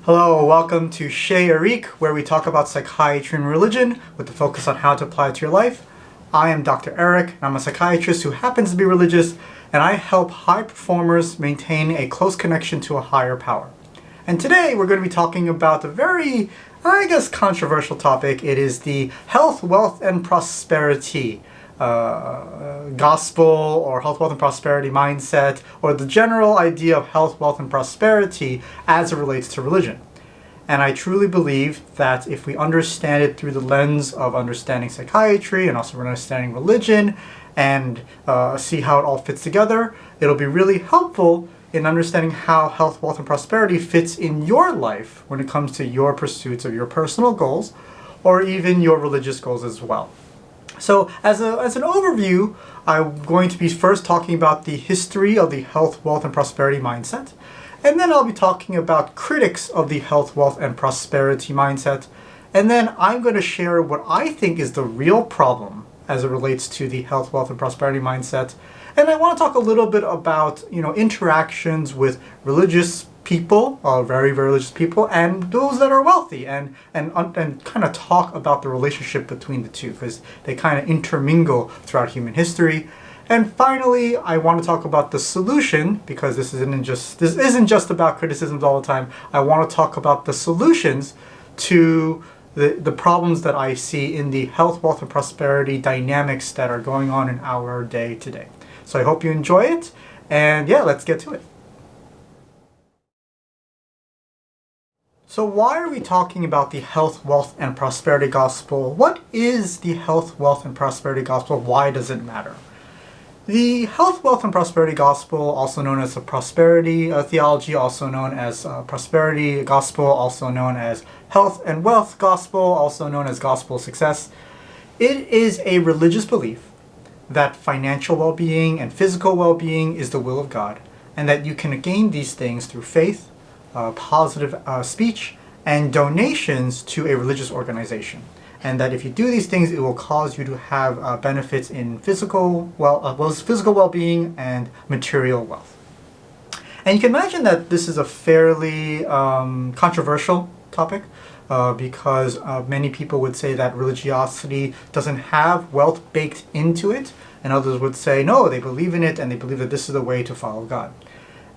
Hello, welcome to Chez Eric, where we talk about psychiatry and religion with the focus on how to apply it to your life. I am Dr. Eric, and I'm a psychiatrist who happens to be religious, and I help high performers maintain a close connection to a higher power. And today we're going to be talking about a very, controversial topic. It is the health, wealth, and prosperity gospel, or health, wealth, and prosperity mindset, or the general idea of health, wealth, and prosperity as it relates to religion. And I truly believe that if we understand it through the lens of understanding psychiatry and also understanding religion and see how it all fits together, it'll be really helpful in understanding how health, wealth, and prosperity fits in your life when it comes to your pursuits of your personal goals or even your religious goals as well. So as an overview, I'm going to be first talking about the history of the health, wealth, and prosperity mindset. And then I'll be talking about critics of the health, wealth, and prosperity mindset. And then I'm going to share what I think is the real problem as it relates to the health, wealth, and prosperity mindset. And I want to talk a little bit about, interactions with religious people, very religious people, and those that are wealthy, and kind of talk about the relationship between the two, because they kind of intermingle throughout human history. And finally, I want to talk about the solution, because this isn't just about criticisms all the time. I want to talk about the solutions to the problems that I see in the health, wealth, and prosperity dynamics that are going on in our day today. So I hope you enjoy it, and yeah, let's get to it. So why are we talking about the health, wealth, and prosperity gospel? What is the health, wealth, and prosperity gospel? Why does it matter? The health, wealth, and prosperity gospel, also known as the prosperity theology, also known as prosperity gospel, also known as health and wealth gospel, also known as gospel success. It is a religious belief that financial well-being and physical well-being is the will of God, and that you can gain these things through faith, positive speech, and donations to a religious organization. And that if you do these things, it will cause you to have benefits in physical well-being and material wealth. And you can imagine that this is a fairly controversial topic because many people would say that religiosity doesn't have wealth baked into it, and others would say no, they believe in it and they believe that this is the way to follow God.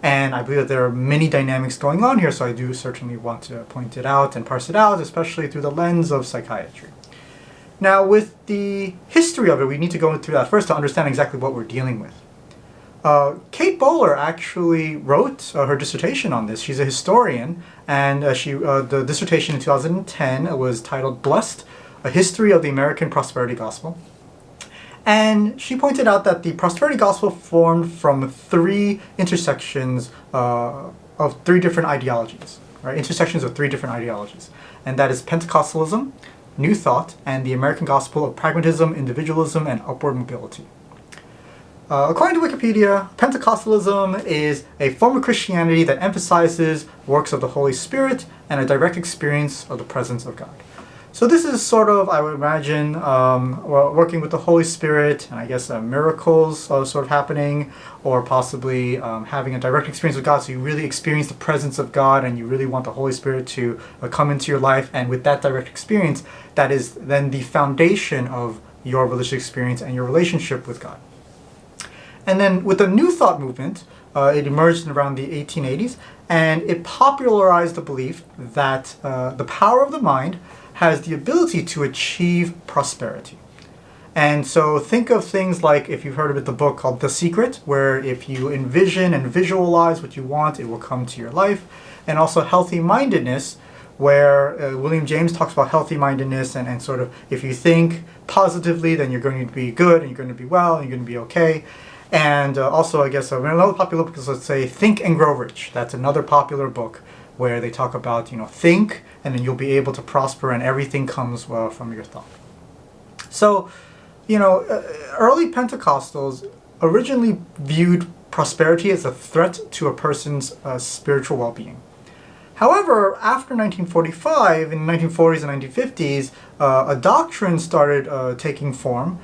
And I believe that there are many dynamics going on here, so I do certainly want to point it out and parse it out, especially through the lens of psychiatry. Now, with the history of it, we need to go through that first to understand exactly what we're dealing with. Kate Bowler actually wrote her dissertation on this. She's a historian, and the dissertation in 2010 was titled "Blessed: A History of the American Prosperity Gospel." And she pointed out that the prosperity gospel formed from three intersections of three different ideologies, right? Intersections of three different ideologies. And that is Pentecostalism, New Thought, and the American gospel of pragmatism, individualism, and upward mobility. According to Wikipedia, Pentecostalism is a form of Christianity that emphasizes works of the Holy Spirit and a direct experience of the presence of God. So this is sort of, I would imagine, working with the Holy Spirit, and I guess miracles sort of happening, or possibly having a direct experience with God, so you really experience the presence of God, and you really want the Holy Spirit to come into your life, and with that direct experience, that is then the foundation of your religious experience and your relationship with God. And then with the New Thought movement, it emerged around the 1880s, and it popularized the belief that the power of the mind has the ability to achieve prosperity. And so think of things like, if you've heard of the book called The Secret, where if you envision and visualize what you want, it will come to your life. And also healthy mindedness, where William James talks about healthy mindedness and sort of, if you think positively, then you're going to be good, and you're going to be well, and you're going to be okay. And also, I guess, another popular book is, let's say, Think and Grow Rich. That's another popular book where they talk about, think, and then you'll be able to prosper, and everything comes from your thought. So, early Pentecostals originally viewed prosperity as a threat to a person's spiritual well-being. However, after 1945, in the 1940s and 1950s, a doctrine started taking form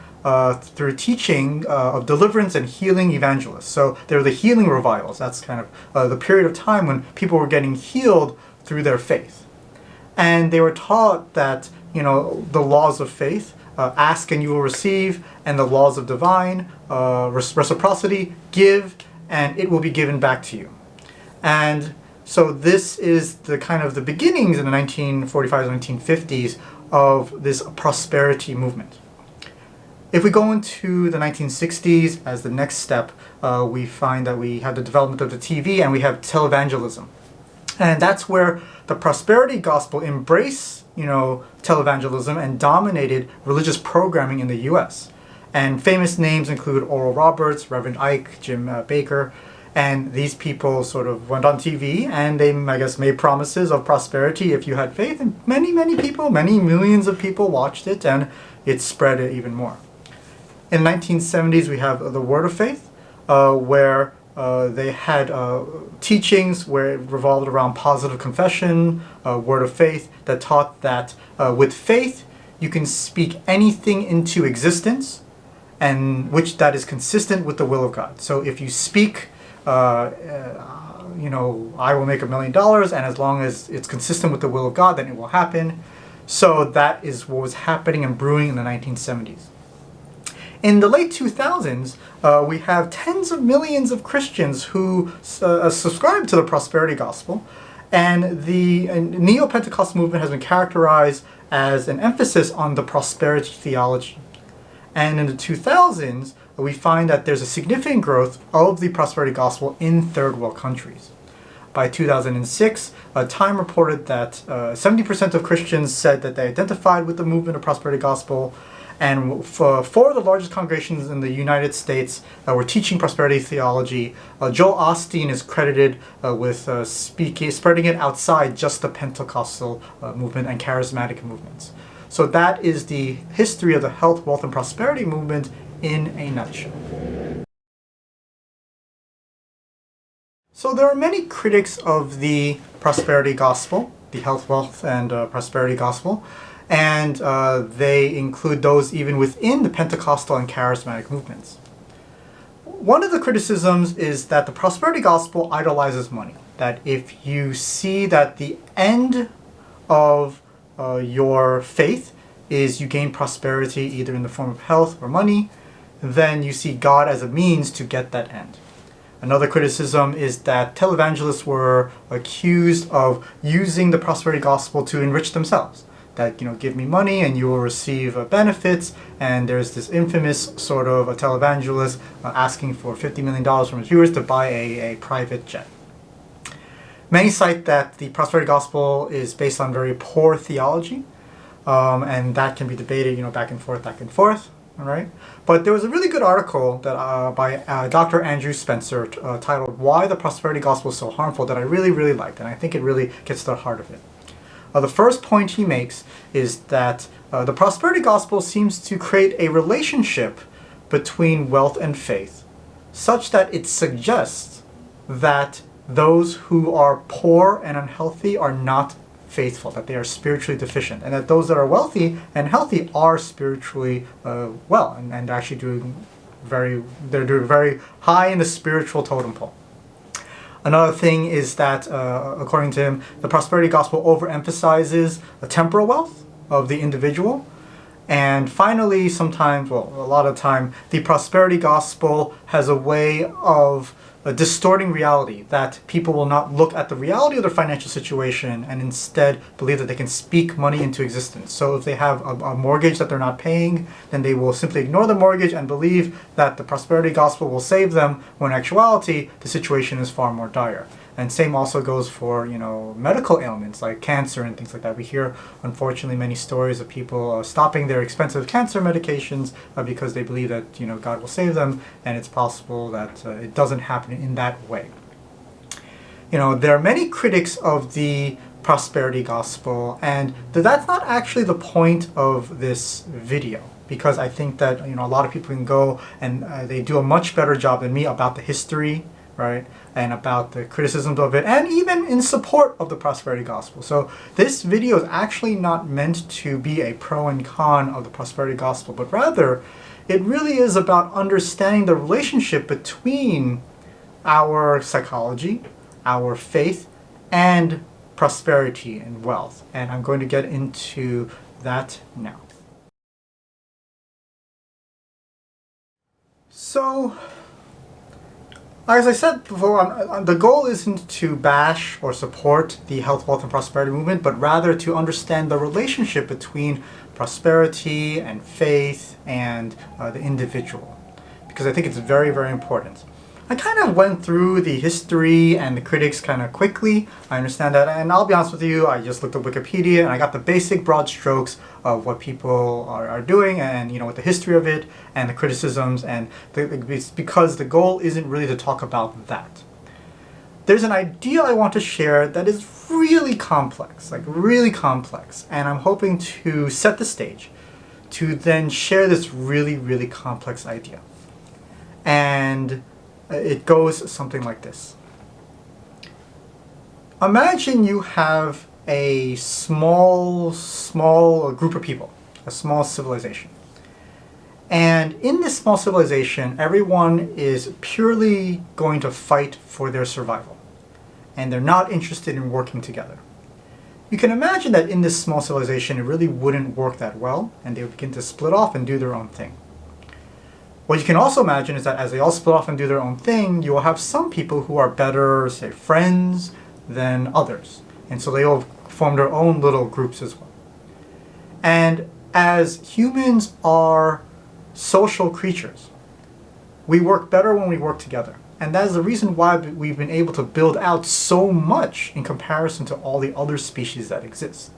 through teaching of deliverance and healing evangelists. So there were the healing revivals. That's kind of the period of time when people were getting healed through their faith. And they were taught that, the laws of faith, ask and you will receive, and the laws of divine reciprocity, give and it will be given back to you. And so this is the kind of the beginnings in the 1945s, 1950s of this prosperity movement. If we go into the 1960s as the next step, we find that we have the development of the TV and we have televangelism. And that's where the prosperity gospel embraced, televangelism and dominated religious programming in the US. And famous names include Oral Roberts, Reverend Ike, Jim Baker, and these people sort of went on TV and they, I guess, made promises of prosperity if you had faith. And many, many people, many millions of people watched it, and it spread even more. In the 1970s, we have the Word of Faith, where they had teachings where it revolved around positive confession, Word of Faith, that taught that with faith, you can speak anything into existence, and which that is consistent with the will of God. So if you speak, I will make $1 million, and as long as it's consistent with the will of God, then it will happen. So that is what was happening and brewing in the 1970s. In the late 2000s, we have tens of millions of Christians who subscribe to the prosperity gospel, and the Neo-Pentecostal movement has been characterized as an emphasis on the prosperity theology. And in the 2000s, we find that there's a significant growth of the prosperity gospel in third world countries. By 2006, Time reported that 70% of Christians said that they identified with the movement of prosperity gospel, and four of the largest congregations in the United States were teaching prosperity theology. Joel Osteen is credited with spreading it outside just the Pentecostal movement and charismatic movements. So that is the history of the health, wealth, and prosperity movement in a nutshell. So there are many critics of the prosperity gospel, the health, wealth, and prosperity gospel, and they include those even within the Pentecostal and charismatic movements. One of the criticisms is that the prosperity gospel idolizes money, that if you see that the end of your faith is you gain prosperity either in the form of health or money, then you see God as a means to get that end. Another criticism is that televangelists were accused of using the prosperity gospel to enrich themselves. That, give me money and you will receive benefits, and there's this infamous sort of a televangelist asking for $50 million from his viewers to buy a private jet. Many cite that the prosperity gospel is based on very poor theology, and that can be debated, back and forth, all right? But there was a really good article that by Dr. Andrew Spencer titled "Why the Prosperity Gospel is So Harmful" that I really, really liked, and I think it really gets to the heart of it. The first point he makes is that the prosperity gospel seems to create a relationship between wealth and faith, such that it suggests that those who are poor and unhealthy are not faithful, that they are spiritually deficient, and that those that are wealthy and healthy are spiritually well and actually doing very high in the spiritual totem pole. Another thing is that, according to him, the prosperity gospel overemphasizes the temporal wealth of the individual. And finally, a lot of time, the prosperity gospel has a way of distorting reality, that people will not look at the reality of their financial situation and instead believe that they can speak money into existence. So if they have a mortgage that they're not paying, then they will simply ignore the mortgage and believe that the prosperity gospel will save them, when in actuality the situation is far more dire. And same also goes for, medical ailments like cancer and things like that. We hear, unfortunately, many stories of people stopping their expensive cancer medications because they believe that, God will save them, and it's possible that it doesn't happen in that way. There are many critics of the prosperity gospel, and that's not actually the point of this video, because I think that, a lot of people can go and they do a much better job than me about the history, right, and about the criticisms of it, and even in support of the prosperity gospel. So this video is actually not meant to be a pro and con of the prosperity gospel, but rather it really is about understanding the relationship between our psychology, our faith, and prosperity and wealth. And I'm going to get into that now. So, as I said before, the goal isn't to bash or support the health, wealth, and prosperity movement, but rather to understand the relationship between prosperity and faith and the individual, because I think it's very, very important. I kind of went through the history and the critics kind of quickly. I understand that, and I'll be honest with you, I just looked at Wikipedia and I got the basic broad strokes of what people are doing, and what the history of it and the criticisms, and it's because the goal isn't really to talk about that. There's an idea I want to share that is really complex, and I'm hoping to set the stage to then share this really, really complex idea. And it goes something like this. Imagine you have a small group of people, a small civilization. And in this small civilization, everyone is purely going to fight for their survival. And they're not interested in working together. You can imagine that in this small civilization, it really wouldn't work that well, and they would begin to split off and do their own thing. What you can also imagine is that as they all split off and do their own thing, you will have some people who are better, say, friends than others. And so they will form their own little groups as well. And as humans are social creatures, we work better when we work together. And that is the reason why we've been able to build out so much in comparison to all the other species that exist.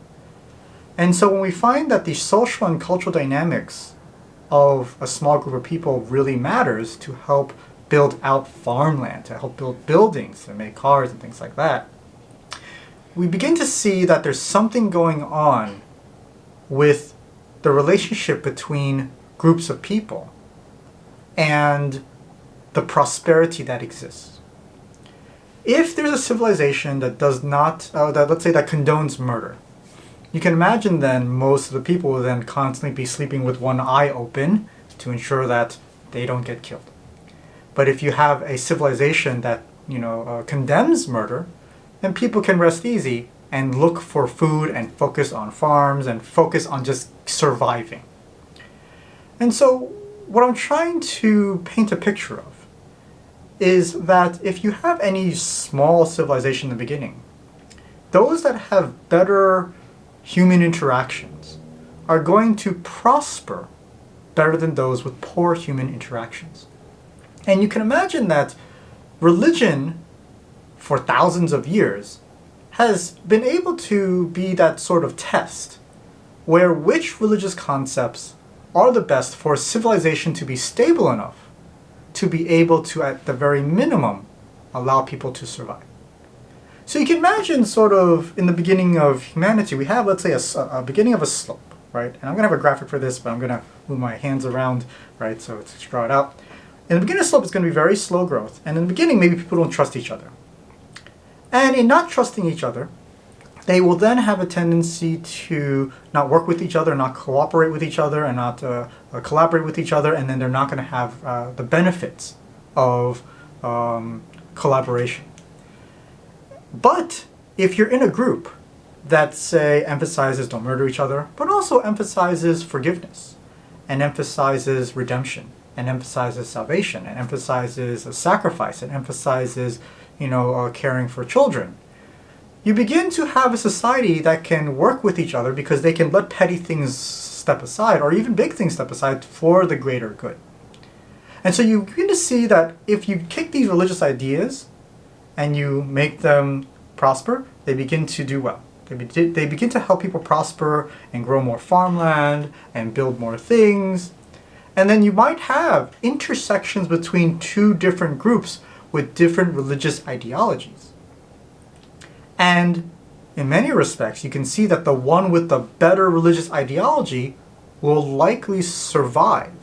And so when we find that the social and cultural dynamics of a small group of people really matters to help build out farmland, to help build buildings, to make cars and things like that, we begin to see that there's something going on with the relationship between groups of people and the prosperity that exists. If there's a civilization that does not, let's say that condones murder, you can imagine then most of the people will then constantly be sleeping with one eye open to ensure that they don't get killed. But if you have a civilization that condemns murder, then people can rest easy and look for food and focus on farms and focus on just surviving. And so what I'm trying to paint a picture of is that if you have any small civilization in the beginning, those that have better human interactions are going to prosper better than those with poor human interactions. And you can imagine that religion, for thousands of years, has been able to be that sort of test where which religious concepts are the best for a civilization to be stable enough to be able to, at the very minimum, allow people to survive. So you can imagine sort of in the beginning of humanity, we have, let's say, a beginning of a slope, right? And I'm going to have a graphic for this, but I'm going to move my hands around, right, so to draw it out. In the beginning of the slope, it's going to be very slow growth. And in the beginning, maybe people don't trust each other. And in not trusting each other, they will then have a tendency to not work with each other, not cooperate with each other, and not collaborate with each other, and then they're not going to have the benefits of collaboration. But if you're in a group that, say, emphasizes don't murder each other, but also emphasizes forgiveness, and emphasizes redemption, and emphasizes salvation, and emphasizes sacrifice, and emphasizes, caring for children, you begin to have a society that can work with each other because they can let petty things step aside, or even big things step aside for the greater good. And so you begin to see that if you kick these religious ideas and you make them prosper, they begin to do well. They begin to help people prosper and grow more farmland and build more things. And then you might have intersections between two different groups with different religious ideologies. And in many respects, you can see that the one with the better religious ideology will likely survive.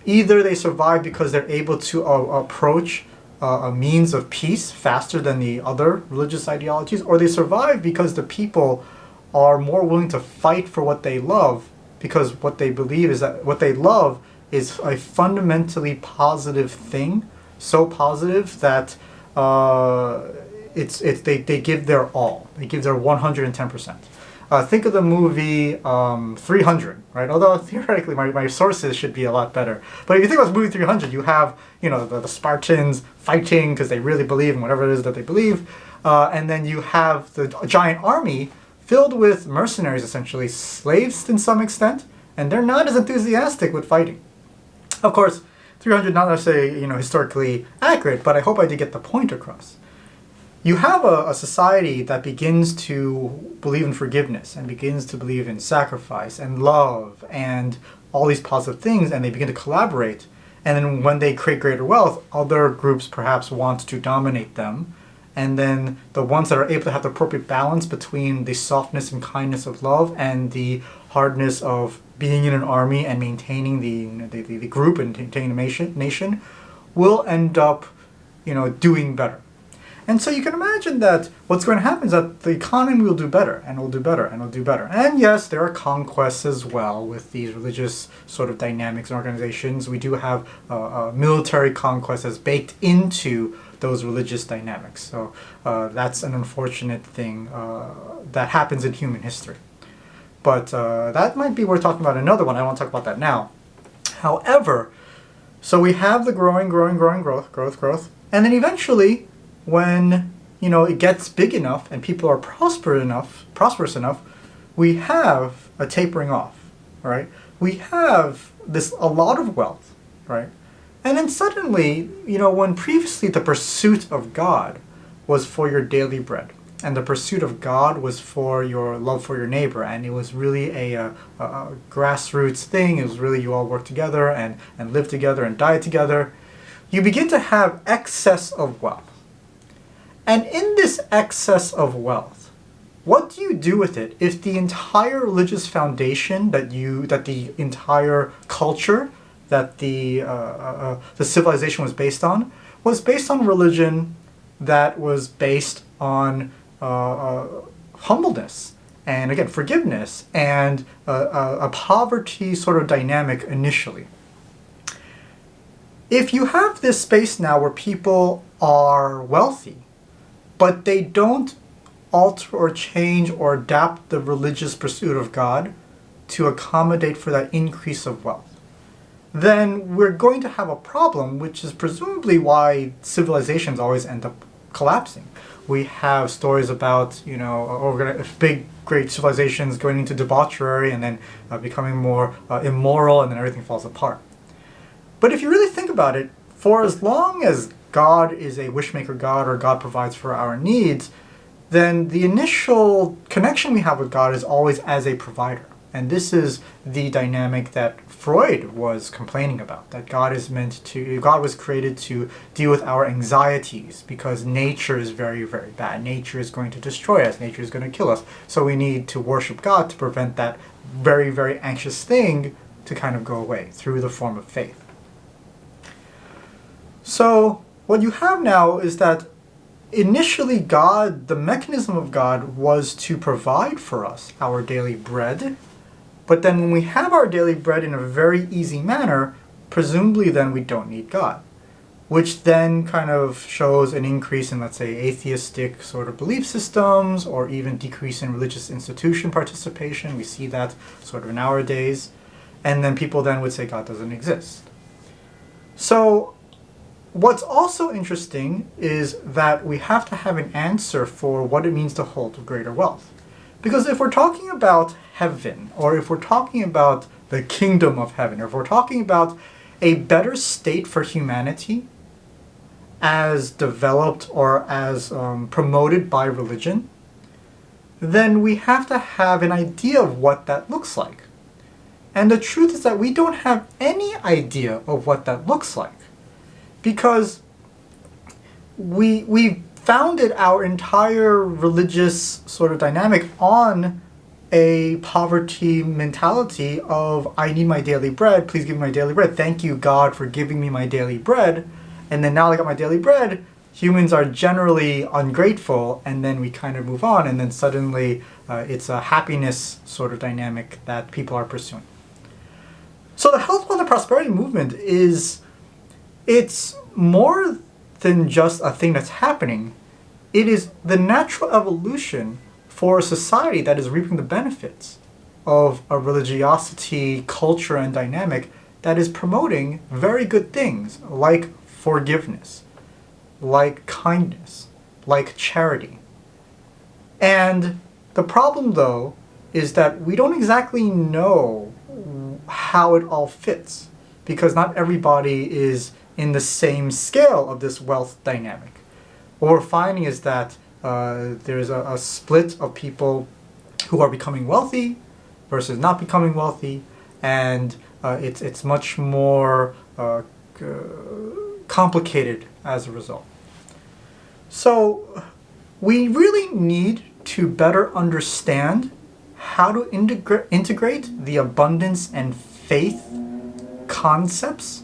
Either they survive because they're able to approach a means of peace faster than the other religious ideologies, or they survive because the people are more willing to fight for what they love, because what they believe is that what they love is a fundamentally positive thing, so positive that they give their all. They give their 110%. Think of the movie 300, right? Although theoretically my sources should be a lot better. But if you think about movie 300, you have, the Spartans fighting because they really believe in whatever it is that they believe. And then you have the giant army filled with mercenaries, essentially, slaves in some extent, and they're not as enthusiastic with fighting. Of course, 300 not necessarily, historically accurate, but I hope I did get the point across. You have a society that begins to believe in forgiveness and begins to believe in sacrifice and love and all these positive things, and they begin to collaborate. And then when they create greater wealth, other groups perhaps want to dominate them. And then the ones that are able to have the appropriate balance between the softness and kindness of love and the hardness of being in an army and maintaining the group and maintaining the nation will end up, doing better. And so you can imagine that what's going to happen is that the economy will do better, and will do better, and will do better. And yes, there are conquests as well with these religious sort of dynamics and organizations. We do have military conquest as baked into those religious dynamics. So that's an unfortunate thing that happens in human history. But that might be worth talking about another one. I don't want to talk about that now. However, so we have the growing growth. And then eventually, when it gets big enough and people are prosperous enough, we have a tapering off, right? We have a lot of wealth, right? And then suddenly, when previously the pursuit of God was for your daily bread, and the pursuit of God was for your love for your neighbor, and it was really a grassroots thing. It was really you all work together and live together and die together. You begin to have excess of wealth. And in this excess of wealth, what do you do with it if the entire religious foundation that the entire culture that the civilization was based on religion that was based on humbleness and, again, forgiveness and a poverty sort of dynamic initially? If you have this space now where people are wealthy, but they don't alter or change or adapt the religious pursuit of God to accommodate for that increase of wealth, then we're going to have a problem, which is presumably why civilizations always end up collapsing. We have stories about, big, great civilizations going into debauchery and then becoming more immoral, and then everything falls apart. But if you really think about it, for as long as God is a wishmaker God, or God provides for our needs, then the initial connection we have with God is always as a provider. And this is the dynamic that Freud was complaining about, that God was created to deal with our anxieties, because nature is very, very bad. Nature is going to destroy us. Nature is going to kill us. So we need to worship God to prevent that very, very anxious thing to kind of go away through the form of faith. So what you have now is that initially God, the mechanism of God, was to provide for us our daily bread. But then when we have our daily bread in a very easy manner, presumably then we don't need God. Which then kind of shows an increase in, let's say, atheistic sort of belief systems, or even decrease in religious institution participation. We see that sort of nowadays. And then people then would say God doesn't exist. So what's also interesting is that we have to have an answer for what it means to hold greater wealth. Because if we're talking about heaven, or if we're talking about the kingdom of heaven, or if we're talking about a better state for humanity as developed or as promoted by religion, then we have to have an idea of what that looks like. And the truth is that we don't have any idea of what that looks like. Because we founded our entire religious sort of dynamic on a poverty mentality of, I need my daily bread, please give me my daily bread. Thank you, God, for giving me my daily bread. And then now I got my daily bread, humans are generally ungrateful, and then we kind of move on, and then suddenly it's a happiness sort of dynamic that people are pursuing. So the health, wealth, and prosperity movement it's more than just a thing that's happening. it is the natural evolution for a society that is reaping the benefits of a religiosity, culture, and dynamic that is promoting very good things like forgiveness, like kindness, like charity. And the problem, though, is that we don't exactly know how it all fits, because not everybody is in the same scale of this wealth dynamic. What we're finding is that there's a split of people who are becoming wealthy versus not becoming wealthy, and it's much more complicated as a result. So we really need to better understand how to integrate the abundance and faith concepts,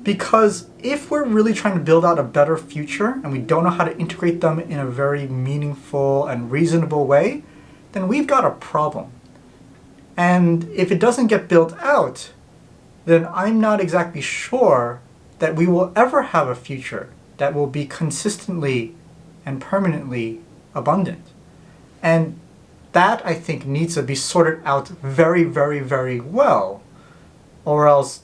because if we're really trying to build out a better future and we don't know how to integrate them in a very meaningful and reasonable way, then we've got a problem. And if it doesn't get built out, then I'm not exactly sure that we will ever have a future that will be consistently and permanently abundant. And that, I think, needs to be sorted out very, very, very well, or else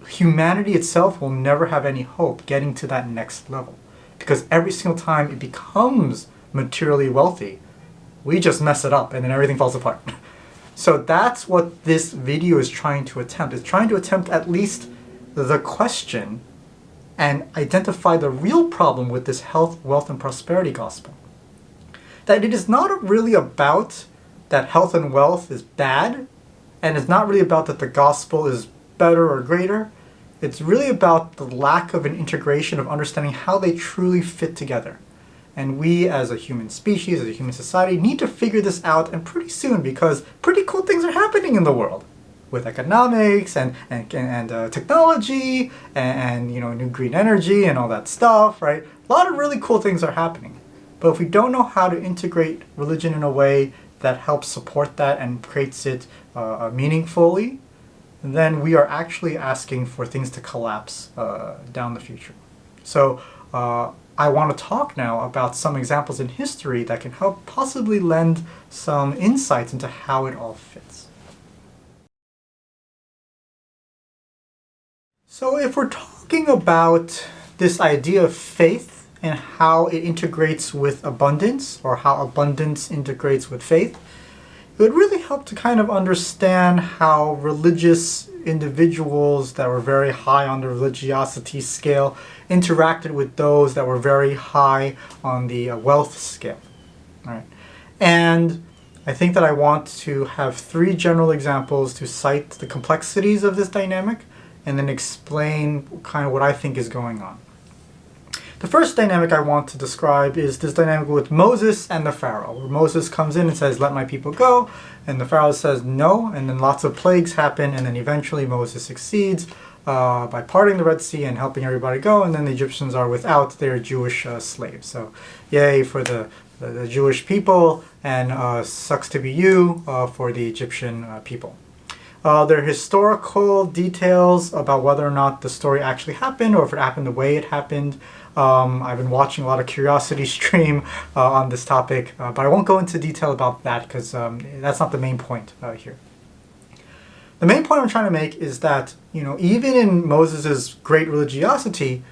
humanity itself will never have any hope getting to that next level. Because every single time it becomes materially wealthy, we just mess it up and then everything falls apart. So that's what this video is trying to attempt. It's trying to attempt at least the question and identify the real problem with this health, wealth, and prosperity gospel. That it is not really about that health and wealth is bad, and it's not really about that the gospel is better or greater. It's really about the lack of an integration of understanding how they truly fit together. And we as a human species, as a human society, need to figure this out, and pretty soon, because pretty cool things are happening in the world with economics and technology and new green energy and all that stuff, right? A lot of really cool things are happening. But if we don't know how to integrate religion in a way that helps support that and creates it meaningfully, then we are actually asking for things to collapse down the future. So I want to talk now about some examples in history that can help possibly lend some insights into how it all fits. So if we're talking about this idea of faith and how it integrates with abundance, or how abundance integrates with faith, it would really help to kind of understand how religious individuals that were very high on the religiosity scale interacted with those that were very high on the wealth scale. All right. And I think that I want to have three general examples to cite the complexities of this dynamic and then explain kind of what I think is going on. The first dynamic I want to describe is this dynamic with Moses and the Pharaoh, where Moses comes in and says, "Let my people go," and the Pharaoh says no, and then lots of plagues happen, and then eventually Moses succeeds by parting the Red Sea and helping everybody go, and then the Egyptians are without their Jewish slaves. So yay for the Jewish people, and sucks to be you for the Egyptian people. There are historical details about whether or not the story actually happened or if it happened the way it happened. I've been watching a lot of Curiosity stream on this topic, but I won't go into detail about that because that's not the main point here. The main point I'm trying to make is that, even in Moses' great religiosity,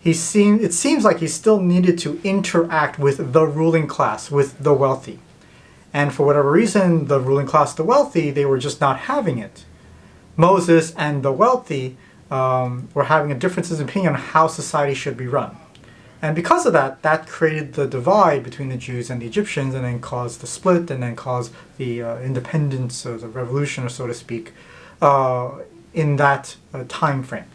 it seems like he still needed to interact with the ruling class, with the wealthy. And for whatever reason, the ruling class, the wealthy, they were just not having it. Moses and the wealthy were having a differences in opinion on how society should be run. And because of that, that created the divide between the Jews and the Egyptians, and then caused the split, and then caused the independence, or the revolution, or so to speak, in that time frame.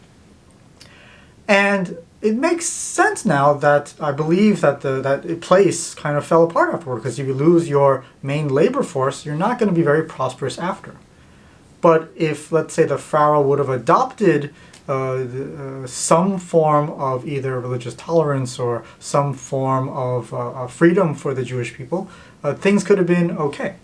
And it makes sense now that I believe that that place kind of fell apart afterward, because if you lose your main labor force, you're not going to be very prosperous after. But if, let's say, the Pharaoh would have adopted some form of either religious tolerance or some form of freedom for the Jewish people, things could have been okay.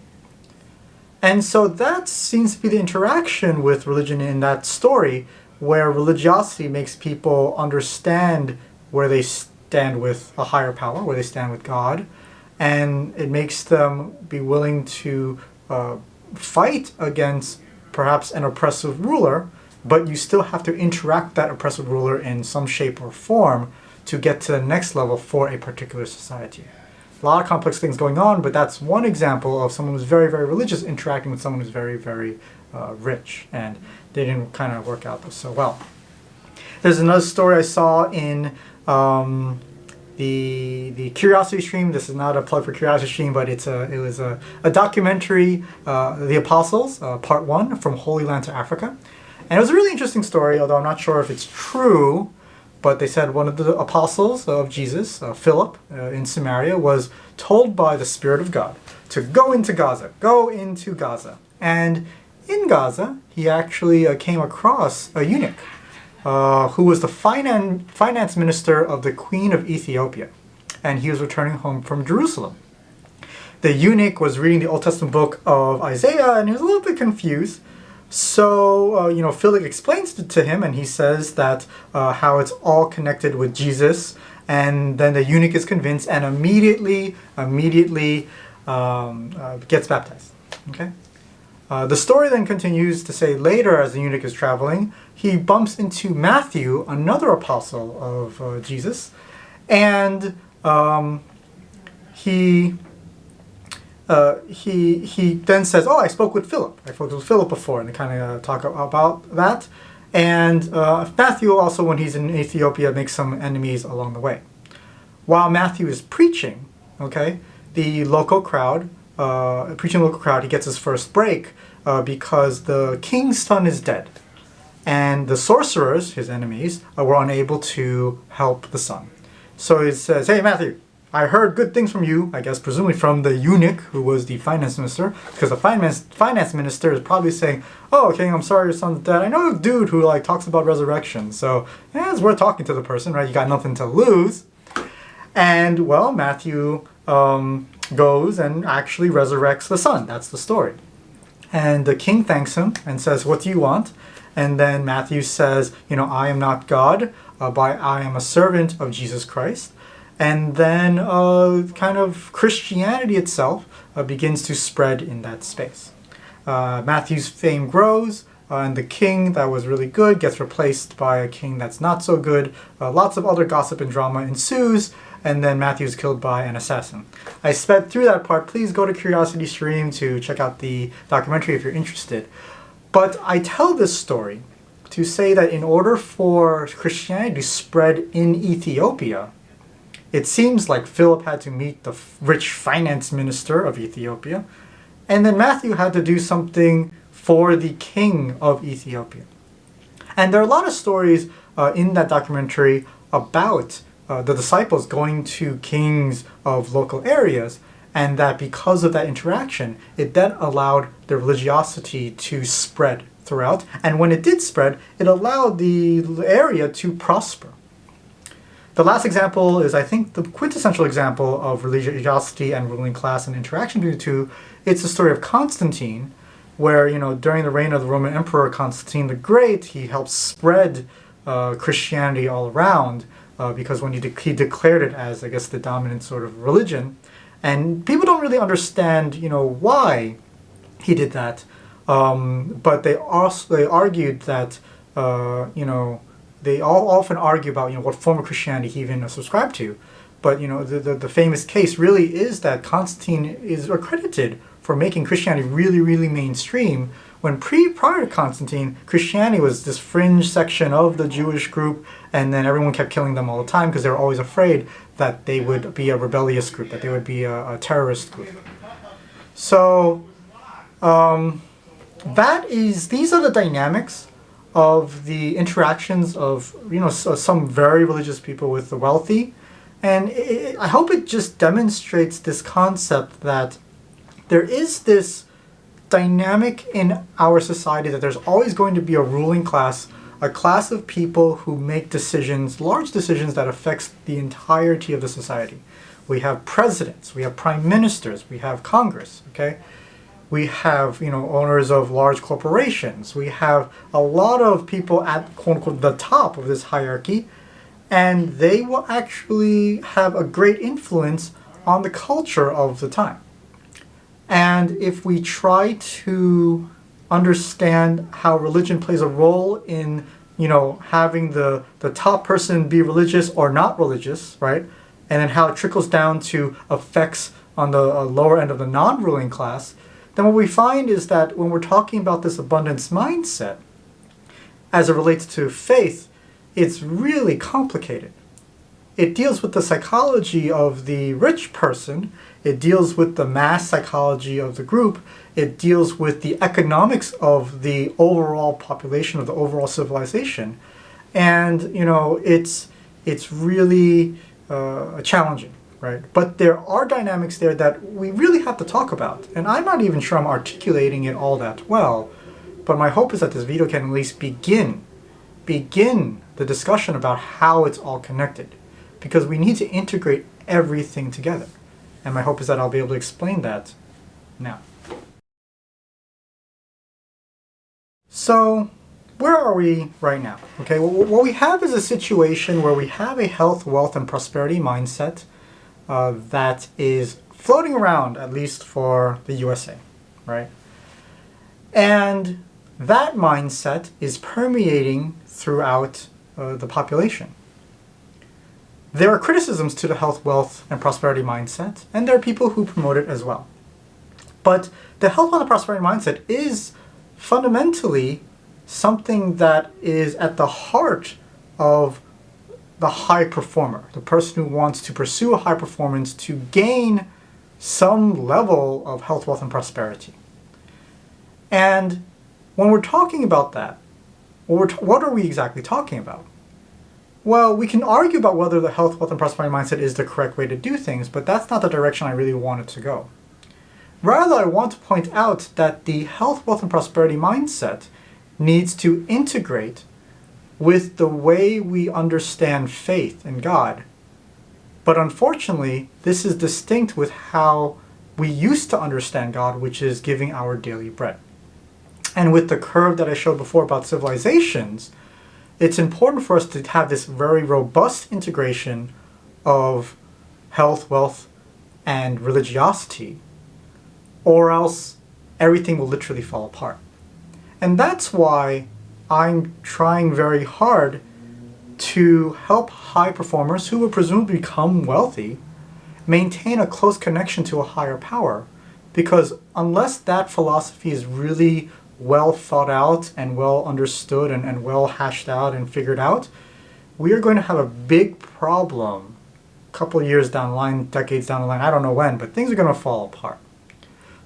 And so that seems to be the interaction with religion in that story, where religiosity makes people understand where they stand with a higher power, where they stand with God, and it makes them be willing to fight against perhaps an oppressive ruler, but you still have to interact with that oppressive ruler in some shape or form to get to the next level for a particular society. A lot of complex things going on, but that's one example of someone who's very, very religious interacting with someone who's very, very rich, and they didn't kind of work out so well. There's another story I saw in the Curiosity Stream. This is not a plug for Curiosity Stream, but it was a documentary, The Apostles, Part 1, From Holy Land to Africa. And it was a really interesting story, although I'm not sure if it's true, but they said one of the apostles of Jesus, Philip, in Samaria, was told by the Spirit of God to go into Gaza. And in Gaza, he actually came across a eunuch who was the finance minister of the Queen of Ethiopia. And he was returning home from Jerusalem. The eunuch was reading the Old Testament book of Isaiah, and he was a little bit confused. So, Philip explains to him, and he says that how it's all connected with Jesus, and then the eunuch is convinced and immediately gets baptized. Okay. The story then continues to say later, as the eunuch is traveling, he bumps into Matthew, another apostle of Jesus, and he then says, "Oh, I spoke with Philip. I spoke with Philip before," and they kind of talk about that. And Matthew also, when he's in Ethiopia, makes some enemies along the way. While Matthew is preaching, okay, the local crowd, he gets his first break because the king's son is dead, and the sorcerers, his enemies, were unable to help the son. So he says, "Hey, Matthew, I heard good things from you," I guess presumably from the eunuch who was the finance minister, because the finance minister is probably saying, "Oh, king, I'm sorry your son's dead. I know a dude who talks about resurrection, so yeah, it's worth talking to the person, right? You got nothing to lose." And well, Matthew goes and actually resurrects the son. That's the story. And the king thanks him and says, "What do you want?" And then Matthew says, "I am not God, but I am a servant of Jesus Christ." And then kind of Christianity itself begins to spread in that space. Matthew's fame grows, and the king that was really good gets replaced by a king that's not so good. Lots of other gossip and drama ensues, and then Matthew's killed by an assassin. I sped through that part. Please go to Curiosity Stream to check out the documentary if you're interested. But I tell this story to say that in order for Christianity to spread in Ethiopia, it seems like Philip had to meet the rich finance minister of Ethiopia, and then Matthew had to do something for the king of Ethiopia. And there are a lot of stories in that documentary about the disciples going to kings of local areas, and that because of that interaction, it then allowed the religiosity to spread throughout. And when it did spread, it allowed the area to prosper. The last example is, I think, the quintessential example of religiosity and ruling class and interaction between the two. It's the story of Constantine, where, during the reign of the Roman Emperor Constantine the Great, he helped spread Christianity all around because when he declared it as, I guess, the dominant sort of religion. And people don't really understand, why he did that. But they argued that, they all often argue about what form of Christianity he even subscribed to, but the famous case really is that Constantine is accredited for making Christianity really, really mainstream. When prior to Constantine, Christianity was this fringe section of the Jewish group, and then everyone kept killing them all the time because they were always afraid that they would be a rebellious group, that they would be a terrorist group. So these are the dynamics of the interactions of some very religious people with the wealthy, and I hope it just demonstrates this concept that there is this dynamic in our society that there's always going to be a ruling class, a class of people who make decisions, large decisions that affects the entirety of the society. We have presidents, we have prime ministers, we have Congress, okay? We have, owners of large corporations. We have a lot of people at, quote unquote, the top of this hierarchy. and they will actually have a great influence on the culture of the time. And if we try to understand how religion plays a role in, having the top person be religious or not religious, right? And then how it trickles down to effects on the lower end of the non-ruling class, then what we find is that when we're talking about this abundance mindset, as it relates to faith, it's really complicated. It deals with the psychology of the rich person, it deals with the mass psychology of the group, it deals with the economics of the overall population, of the overall civilization. And, it's really challenging, right? But there are dynamics there that we really have to talk about. And I'm not even sure I'm articulating it all that well, but my hope is that this video can at least begin the discussion about how it's all connected, because we need to integrate everything together. And my hope is that I'll be able to explain that now. So, where are we right now? Okay, well, what we have is a situation where we have a health, wealth, and prosperity mindset that is floating around, at least for the USA, right? And that mindset is permeating throughout the population. There are criticisms to the health, wealth, and prosperity mindset, and there are people who promote it as well. But the health, wealth, and prosperity mindset is fundamentally something that is at the heart of the high performer, the person who wants to pursue a high performance to gain some level of health, wealth, and prosperity. And when we're talking about that, what are we exactly talking about? Well, we can argue about whether the health, wealth, and prosperity mindset is the correct way to do things, but that's not the direction I really want it to go. Rather, I want to point out that the health, wealth, and prosperity mindset needs to integrate with the way we understand faith in God. But unfortunately, this is distinct with how we used to understand God, which is giving our daily bread. And with the curve that I showed before about civilizations, it's important for us to have this very robust integration of health, wealth, and religiosity, or else everything will literally fall apart. And that's why I'm trying very hard to help high performers who will presumably become wealthy maintain a close connection to a higher power, because unless that philosophy is really well thought out and well understood and well hashed out and figured out, we are going to have a big problem a couple of years down the line, decades down the line, I don't know when, but things are going to fall apart.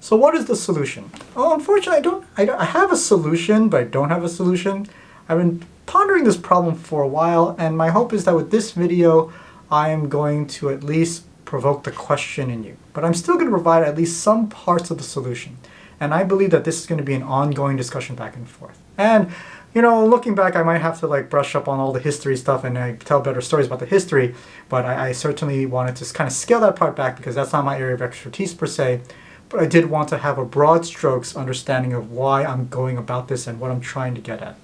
So what is the solution? Oh, unfortunately, I have a solution, but I don't have a solution. I've been pondering this problem for a while, and my hope is that with this video, I am going to at least provoke the question in you. But I'm still going to provide at least some parts of the solution. And I believe that this is going to be an ongoing discussion back and forth. And, looking back, I might have to brush up on all the history stuff and tell better stories about the history, but I certainly wanted to kind of scale that part back because that's not my area of expertise per se. But I did want to have a broad strokes understanding of why I'm going about this and what I'm trying to get at.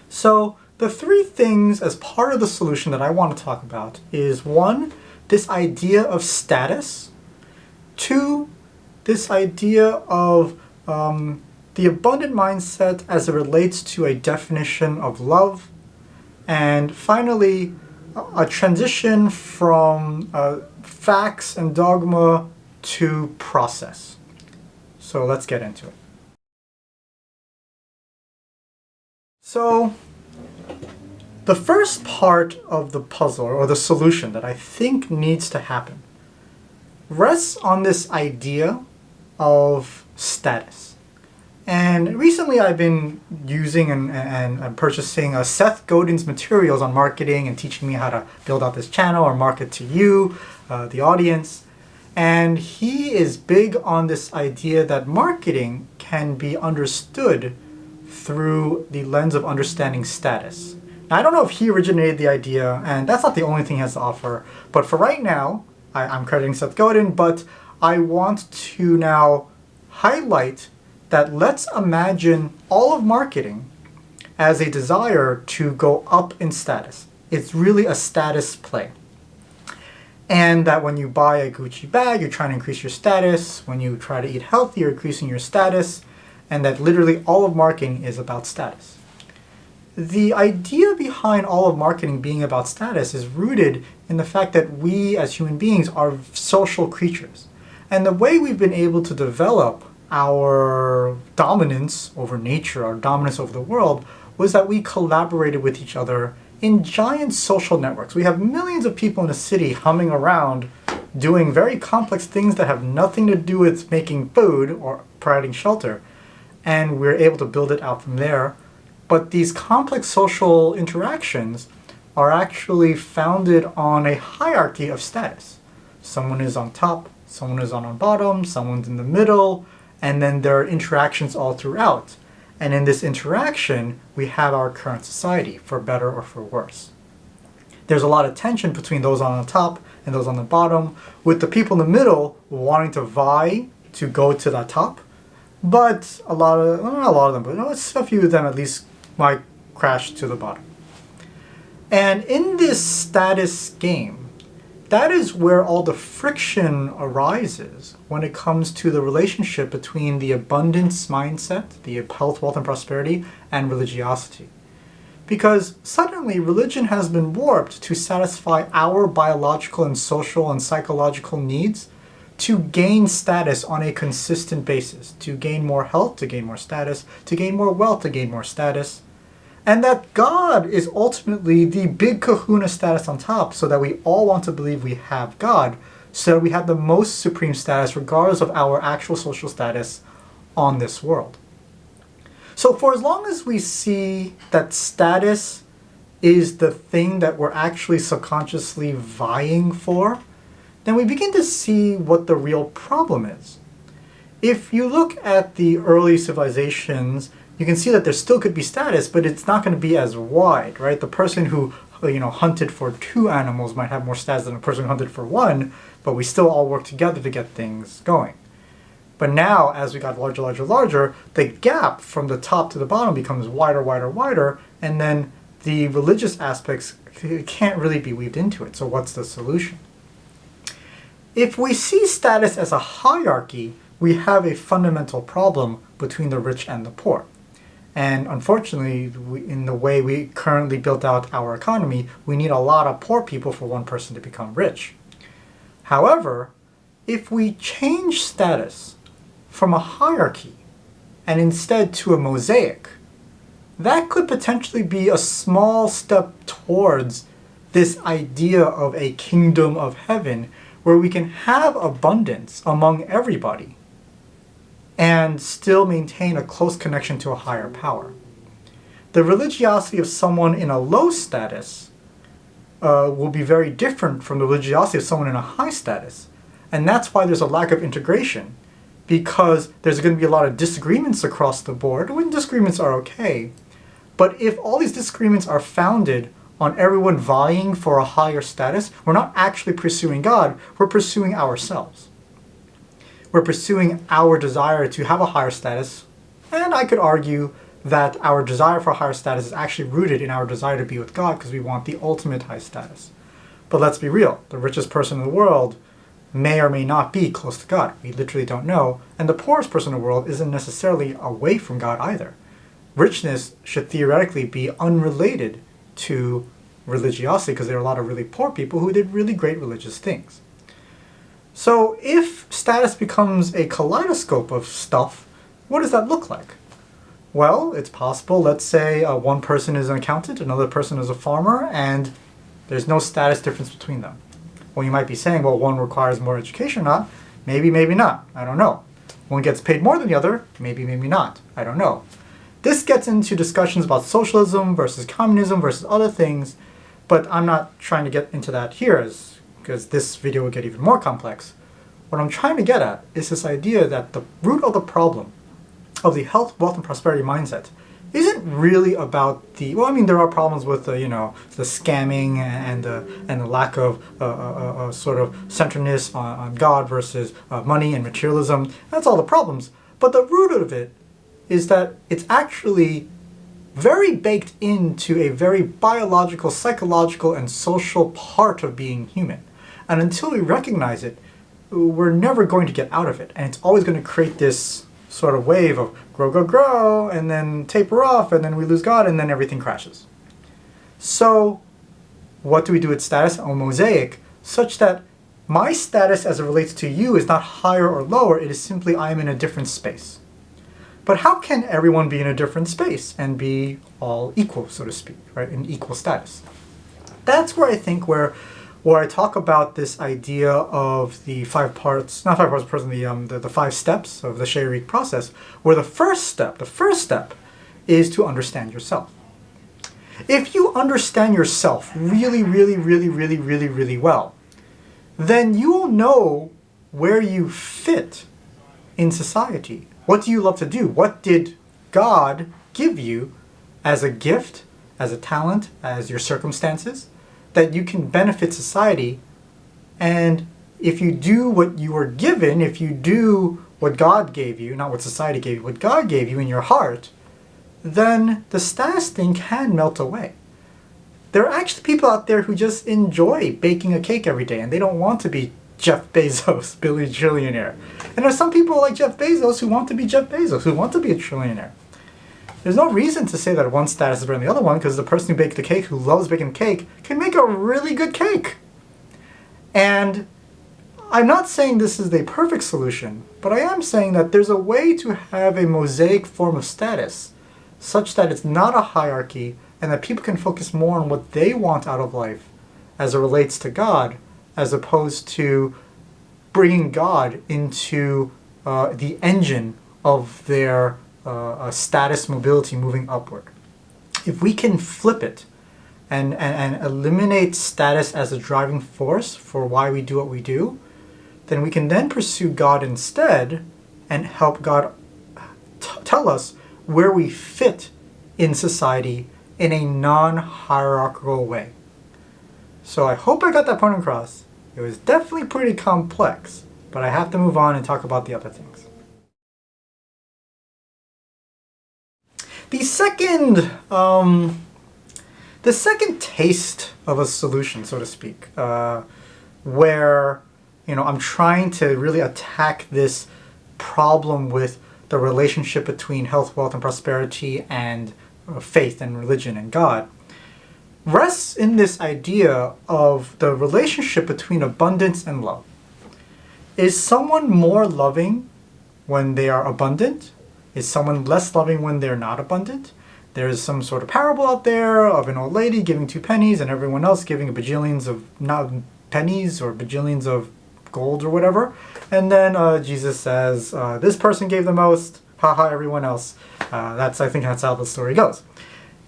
So the three things as part of the solution that I want to talk about is 1, this idea of status, 2, this idea of the abundant mindset as it relates to a definition of love, and finally a transition from facts and dogma to process. So let's get into it. So the first part of the puzzle, or the solution that I think needs to happen, rests on this idea of status. And recently I've been using and purchasing Seth Godin's materials on marketing and teaching me how to build out this channel or market to you, the audience. And he is big on this idea that marketing can be understood through the lens of understanding status. Now, I don't know if he originated the idea, and that's not the only thing he has to offer, but for right now, I'm crediting Seth Godin, but I want to now highlight that let's imagine all of marketing as a desire to go up in status. It's really a status play. And that when you buy a Gucci bag, you're trying to increase your status. When you try to eat healthy, you're increasing your status. And that literally all of marketing is about status. The idea behind all of marketing being about status is rooted in the fact that we as human beings are social creatures. And the way we've been able to develop our dominance over nature, our dominance over the world, was that we collaborated with each other in giant social networks. We have millions of people in a city humming around doing very complex things that have nothing to do with making food or providing shelter. And we're able to build it out from there. But these complex social interactions are actually founded on a hierarchy of status. Someone is on top, someone is on bottom, someone's in the middle, and then there are interactions all throughout. And in this interaction, we have our current society, for better or for worse. There's a lot of tension between those on the top and those on the bottom, with the people in the middle wanting to vie to go to the top. But not a lot of them, but a few of them at least might crash to the bottom. And in this status game, that is where all the friction arises when it comes to the relationship between the abundance mindset, the health, wealth, and prosperity, and religiosity. Because suddenly religion has been warped to satisfy our biological and social and psychological needs to gain status on a consistent basis, to gain more health, to gain more status, to gain more wealth, to gain more status. And that God is ultimately the big kahuna status on top, so that we all want to believe we have God, so that we have the most supreme status regardless of our actual social status on this world. So for as long as we see that status is the thing that we're actually subconsciously vying for, then we begin to see what the real problem is. If you look at the early civilizations, you can see that there still could be status, but it's not going to be as wide, right? The person who hunted for 2 animals might have more status than a person who hunted for 1, but we still all work together to get things going. But now, as we got larger, the gap from the top to the bottom becomes wider, and then the religious aspects can't really be weaved into it. So what's the solution? If we see status as a hierarchy, we have a fundamental problem between the rich and the poor. And unfortunately, in the way we currently built out our economy, we need a lot of poor people for one person to become rich. However, if we change status from a hierarchy and instead to a mosaic, that could potentially be a small step towards this idea of a kingdom of heaven where we can have abundance among everybody and still maintain a close connection to a higher power. The religiosity of someone in a low status will be very different from the religiosity of someone in a high status. And that's why there's a lack of integration, because there's going to be a lot of disagreements across the board, when disagreements are okay. But if all these disagreements are founded on everyone vying for a higher status, we're not actually pursuing God, we're pursuing ourselves. We're pursuing our desire to have a higher status, and I could argue that our desire for a higher status is actually rooted in our desire to be with God because we want the ultimate high status. But let's be real, the richest person in the world may or may not be close to God. We literally don't know, and the poorest person in the world isn't necessarily away from God either. Richness should theoretically be unrelated to religiosity because there are a lot of really poor people who did really great religious things. So if status becomes a kaleidoscope of stuff, what does that look like? Well, it's possible, let's say one person is an accountant, another person is a farmer, and there's no status difference between them. Well, you might be saying, well, one requires more education or not. Maybe, maybe not. I don't know. One gets paid more than the other. Maybe, maybe not. I don't know. This gets into discussions about socialism versus communism versus other things, but I'm not trying to get into that here because this video will get even more complex. What I'm trying to get at is this idea that the root of the problem of the health, wealth, and prosperity mindset isn't really about there are problems with the scamming and the lack of sort of centeredness on God versus money and materialism. That's all the problems. But the root of it is that it's actually very baked into a very biological, psychological, and social part of being human. And until we recognize it, we're never going to get out of it. And it's always going to create this sort of wave of grow, grow, grow, and then taper off, and then we lose God, and then everything crashes. So what do we do with status? A mosaic, such that my status as it relates to you is not higher or lower, it is simply I am in a different space. But how can everyone be in a different space and be all equal, so to speak, right, in equal status? That's where I think where I talk about this idea of the the 5 steps of the Sharik process, where the first step is to understand yourself. If you understand yourself really, really, really, really, really, really well, then you will know where you fit in society. What do you love to do? What did God give you as a gift, as a talent, as your circumstances, that you can benefit society? And if you do what you were given, if you do what God gave you, not what society gave you, what God gave you in your heart, then the status thing can melt away. There are actually people out there who just enjoy baking a cake every day and they don't want to be Jeff Bezos, Billy Trillionaire. And there are some people like Jeff Bezos who want to be Jeff Bezos, who want to be a trillionaire. There's no reason to say that one status is better than the other one, because the person who baked the cake, who loves baking cake, can make a really good cake. And I'm not saying this is the perfect solution, but I am saying that there's a way to have a mosaic form of status such that it's not a hierarchy and that people can focus more on what they want out of life as it relates to God, as opposed to bringing God into the engine of their status mobility moving upward. If we can flip it and eliminate status as a driving force for why we do what we do, then we can then pursue God instead and help God tell us where we fit in society in a non-hierarchical way. So I hope I got that point across. It was definitely pretty complex, but I have to move on and talk about the other things. The second taste of a solution, so to speak, where I'm trying to really attack this problem with the relationship between health, wealth, and prosperity and faith and religion and God, rests in this idea of the relationship between abundance and love. Is someone more loving when they are abundant? Is someone less loving when they're not abundant? There is some sort of parable out there of an old lady giving 2 pennies and everyone else giving a bajillions of not pennies or bajillions of gold or whatever. And then Jesus says, this person gave the most, haha, everyone else. I think that's how the story goes.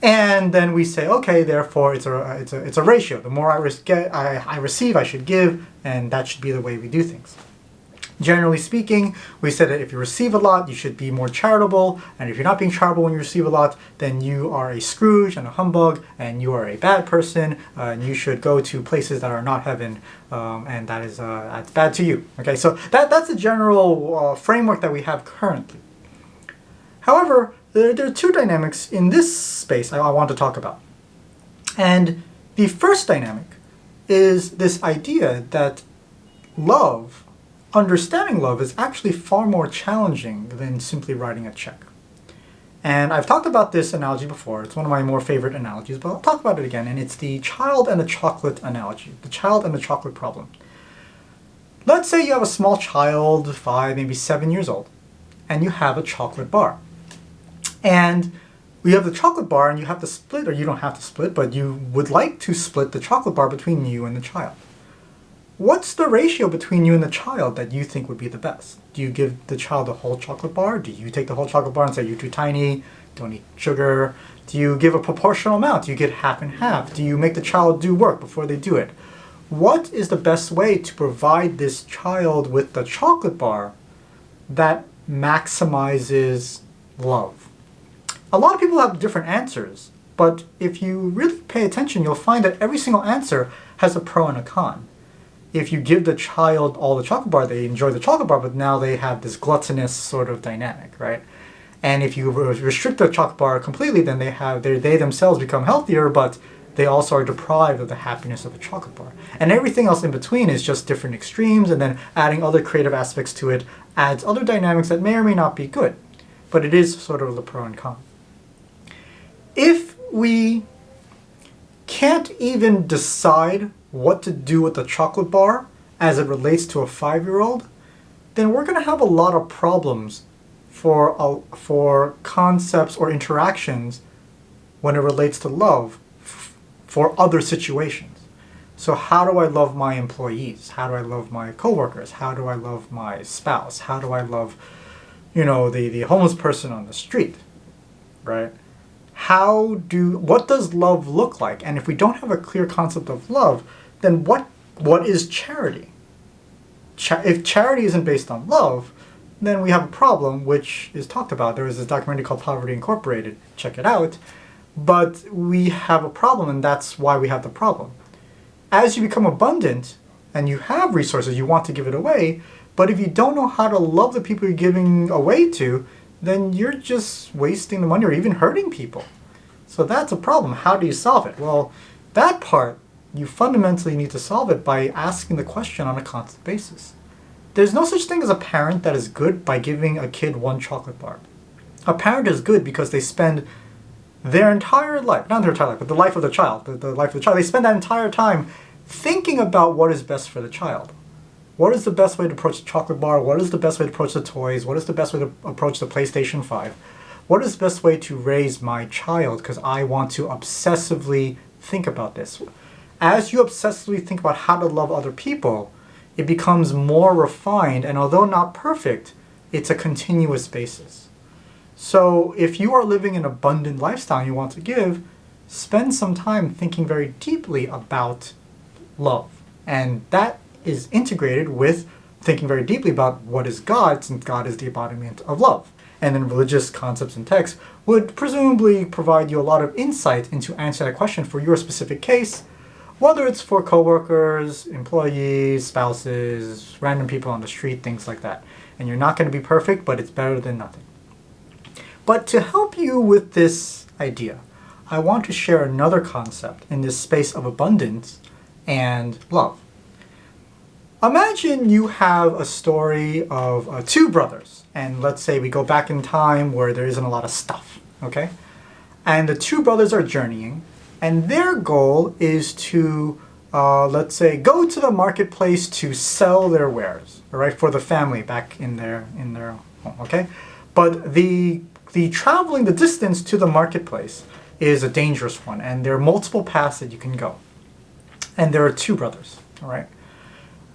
And then we say, okay, therefore it's a ratio. The more I receive, I should give, and that should be the way we do things. Generally speaking, we said that if you receive a lot, you should be more charitable, and if you're not being charitable when you receive a lot, then you are a Scrooge and a humbug, and you are a bad person, and you should go to places that are not heaven, and that's bad to you. Okay, so that's the general framework that we have currently. However, there are 2 dynamics in this space I want to talk about. And the first dynamic is this idea that understanding love is actually far more challenging than simply writing a check. And I've talked about this analogy before. It's one of my more favorite analogies, but I'll talk about it again. And it's the child and the chocolate analogy, the child and the chocolate problem. Let's say you have a small child, 5, maybe 7 years old, and you have a chocolate bar. And you have the chocolate bar and you have to split, or you don't have to split, but you would like to split the chocolate bar between you and the child. What's the ratio between you and the child that you think would be the best? Do you give the child a whole chocolate bar? Do you take the whole chocolate bar and say, you're too tiny, don't eat sugar? Do you give a proportional amount? Do you get half and half? Do you make the child do work before they do it? What is the best way to provide this child with the chocolate bar that maximizes love? A lot of people have different answers, but if you really pay attention, you'll find that every single answer has a pro and a con. If you give the child all the chocolate bar, they enjoy the chocolate bar, but now they have this gluttonous sort of dynamic, right? And if you restrict the chocolate bar completely, then they themselves become healthier, but they also are deprived of the happiness of the chocolate bar. And everything else in between is just different extremes, and then adding other creative aspects to it adds other dynamics that may or may not be good. But it is sort of the pro and con. If we can't even decide what to do with the chocolate bar as it relates to a 5-year-old, then we're going to have a lot of problems for concepts or interactions when it relates to love for other situations. So how do I love my employees? How do I love my coworkers? How do I love my spouse? How do I love, the homeless person on the street, right? What does love look like? And if we don't have a clear concept of love, then what is charity? If charity isn't based on love, then we have a problem, which is talked about. There is this documentary called Poverty Incorporated. Check it out. But we have a problem, and that's why we have the problem. As you become abundant and you have resources, you want to give it away, but if you don't know how to love the people you're giving away to, then you're just wasting the money or even hurting people. So that's a problem. How do you solve it? Well, that part, you fundamentally need to solve it by asking the question on a constant basis. There's no such thing as a parent that is good by giving a kid one chocolate bar. A parent is good because they spend their entire life, not their entire life, but the life of the child, the life of the child, they spend that entire time thinking about what is best for the child. What is the best way to approach the chocolate bar? What is the best way to approach the toys? What is the best way to approach the PlayStation 5? What is the best way to raise my child? Because I want to obsessively think about this. As you obsessively think about how to love other people, it becomes more refined, and although not perfect, it's a continuous basis. So if you are living an abundant lifestyle and you want to give, spend some time thinking very deeply about love. And that is integrated with thinking very deeply about what is God, since God is the embodiment of love. And then religious concepts and texts would presumably provide you a lot of insight into answer that question for your specific case, whether it's for coworkers, employees, spouses, random people on the street, things like that. And you're not going to be perfect, but it's better than nothing. But to help you with this idea, I want to share another concept in this space of abundance and love. Imagine you have a story of two brothers, and let's say we go back in time where there isn't a lot of stuff, okay? And the two brothers are journeying, and their goal is to, let's say, go to the marketplace to sell their wares, all right, for the family back in their home, okay? But the traveling the distance to the marketplace is a dangerous one, and there are multiple paths that you can go. And there are two brothers, all right?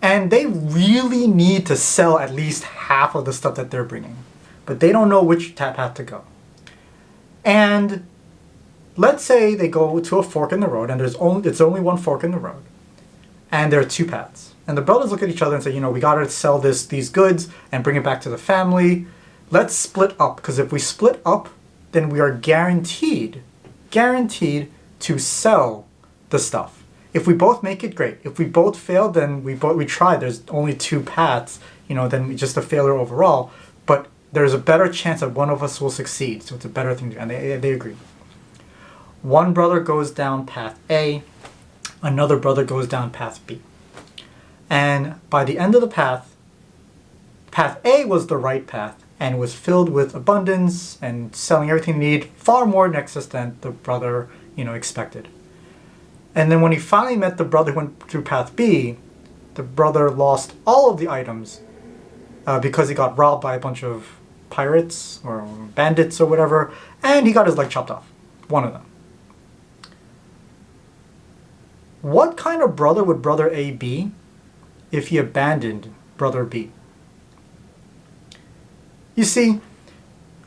And they really need to sell at least half of the stuff that they're bringing, but they don't know which path to go. And let's say they go to a fork in the road, and it's only one fork in the road, and there are two paths. And the brothers look at each other and say, we got to sell these goods and bring it back to the family. Let's split up, because if we split up, then we are guaranteed to sell the stuff. If we both make it, great. If we both fail, then we tried. There's only two paths, then just a failure overall. But there's a better chance that one of us will succeed, so it's a better thing to do. And they agree. One brother goes down path A, another brother goes down path B. And by the end of the path A was the right path, and was filled with abundance and selling everything they need, far more in excess than the brother, expected. And then when he finally met the brother who went through path B, the brother lost all of the items because he got robbed by a bunch of pirates or bandits or whatever, and he got his leg chopped off, one of them. What kind of brother would brother A be if he abandoned brother B? You see,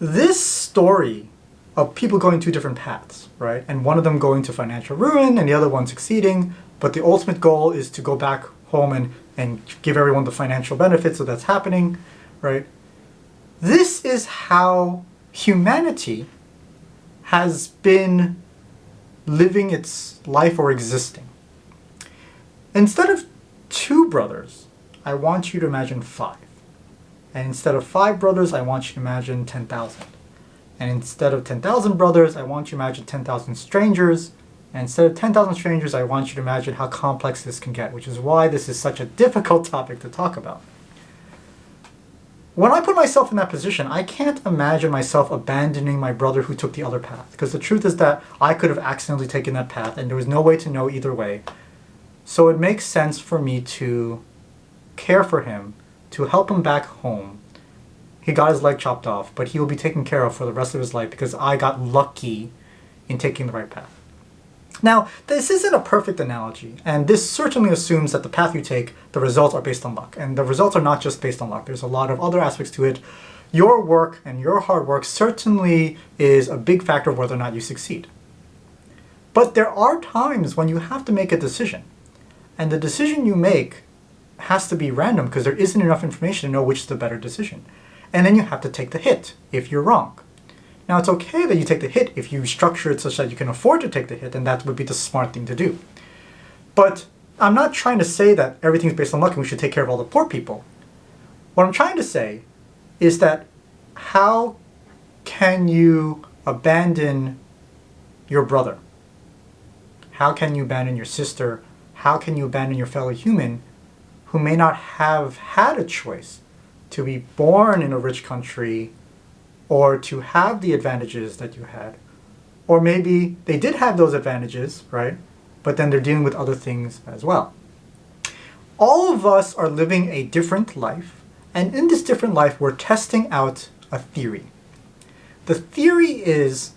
this story of people going two different paths, right? And one of them going to financial ruin and the other one succeeding, but the ultimate goal is to go back home and give everyone the financial benefits, so that's happening, right? This is how humanity has been living its life or existing. Instead of two brothers, I want you to imagine 5. And instead of 5 brothers, I want you to imagine 10,000. And instead of 10,000 brothers, I want you to imagine 10,000 strangers. And instead of 10,000 strangers, I want you to imagine how complex this can get, which is why this is such a difficult topic to talk about. When I put myself in that position, I can't imagine myself abandoning my brother who took the other path. Because the truth is that I could have accidentally taken that path and there was no way to know either way. So it makes sense for me to care for him, to help him back home. He got his leg chopped off, but he will be taken care of for the rest of his life because I got lucky in taking the right path. Now, this isn't a perfect analogy, and this certainly assumes that the path you take, the results are based on luck. And the results are not just based on luck. There's a lot of other aspects to it. Your work and your hard work certainly is a big factor of whether or not you succeed. But there are times when you have to make a decision. And the decision you make has to be random because there isn't enough information to know which is the better decision. And then you have to take the hit if you're wrong. Now, it's okay that you take the hit if you structure it such that you can afford to take the hit, and that would be the smart thing to do. But I'm not trying to say that everything's based on luck and we should take care of all the poor people. What I'm trying to say is that how can you abandon your brother? How can you abandon your sister? How can you abandon your fellow human who may not have had a choice to be born in a rich country or to have the advantages that you had? Or maybe they did have those advantages, right? But then they're dealing with other things as well. All of us are living a different life, and in this different life, we're testing out a theory. The theory is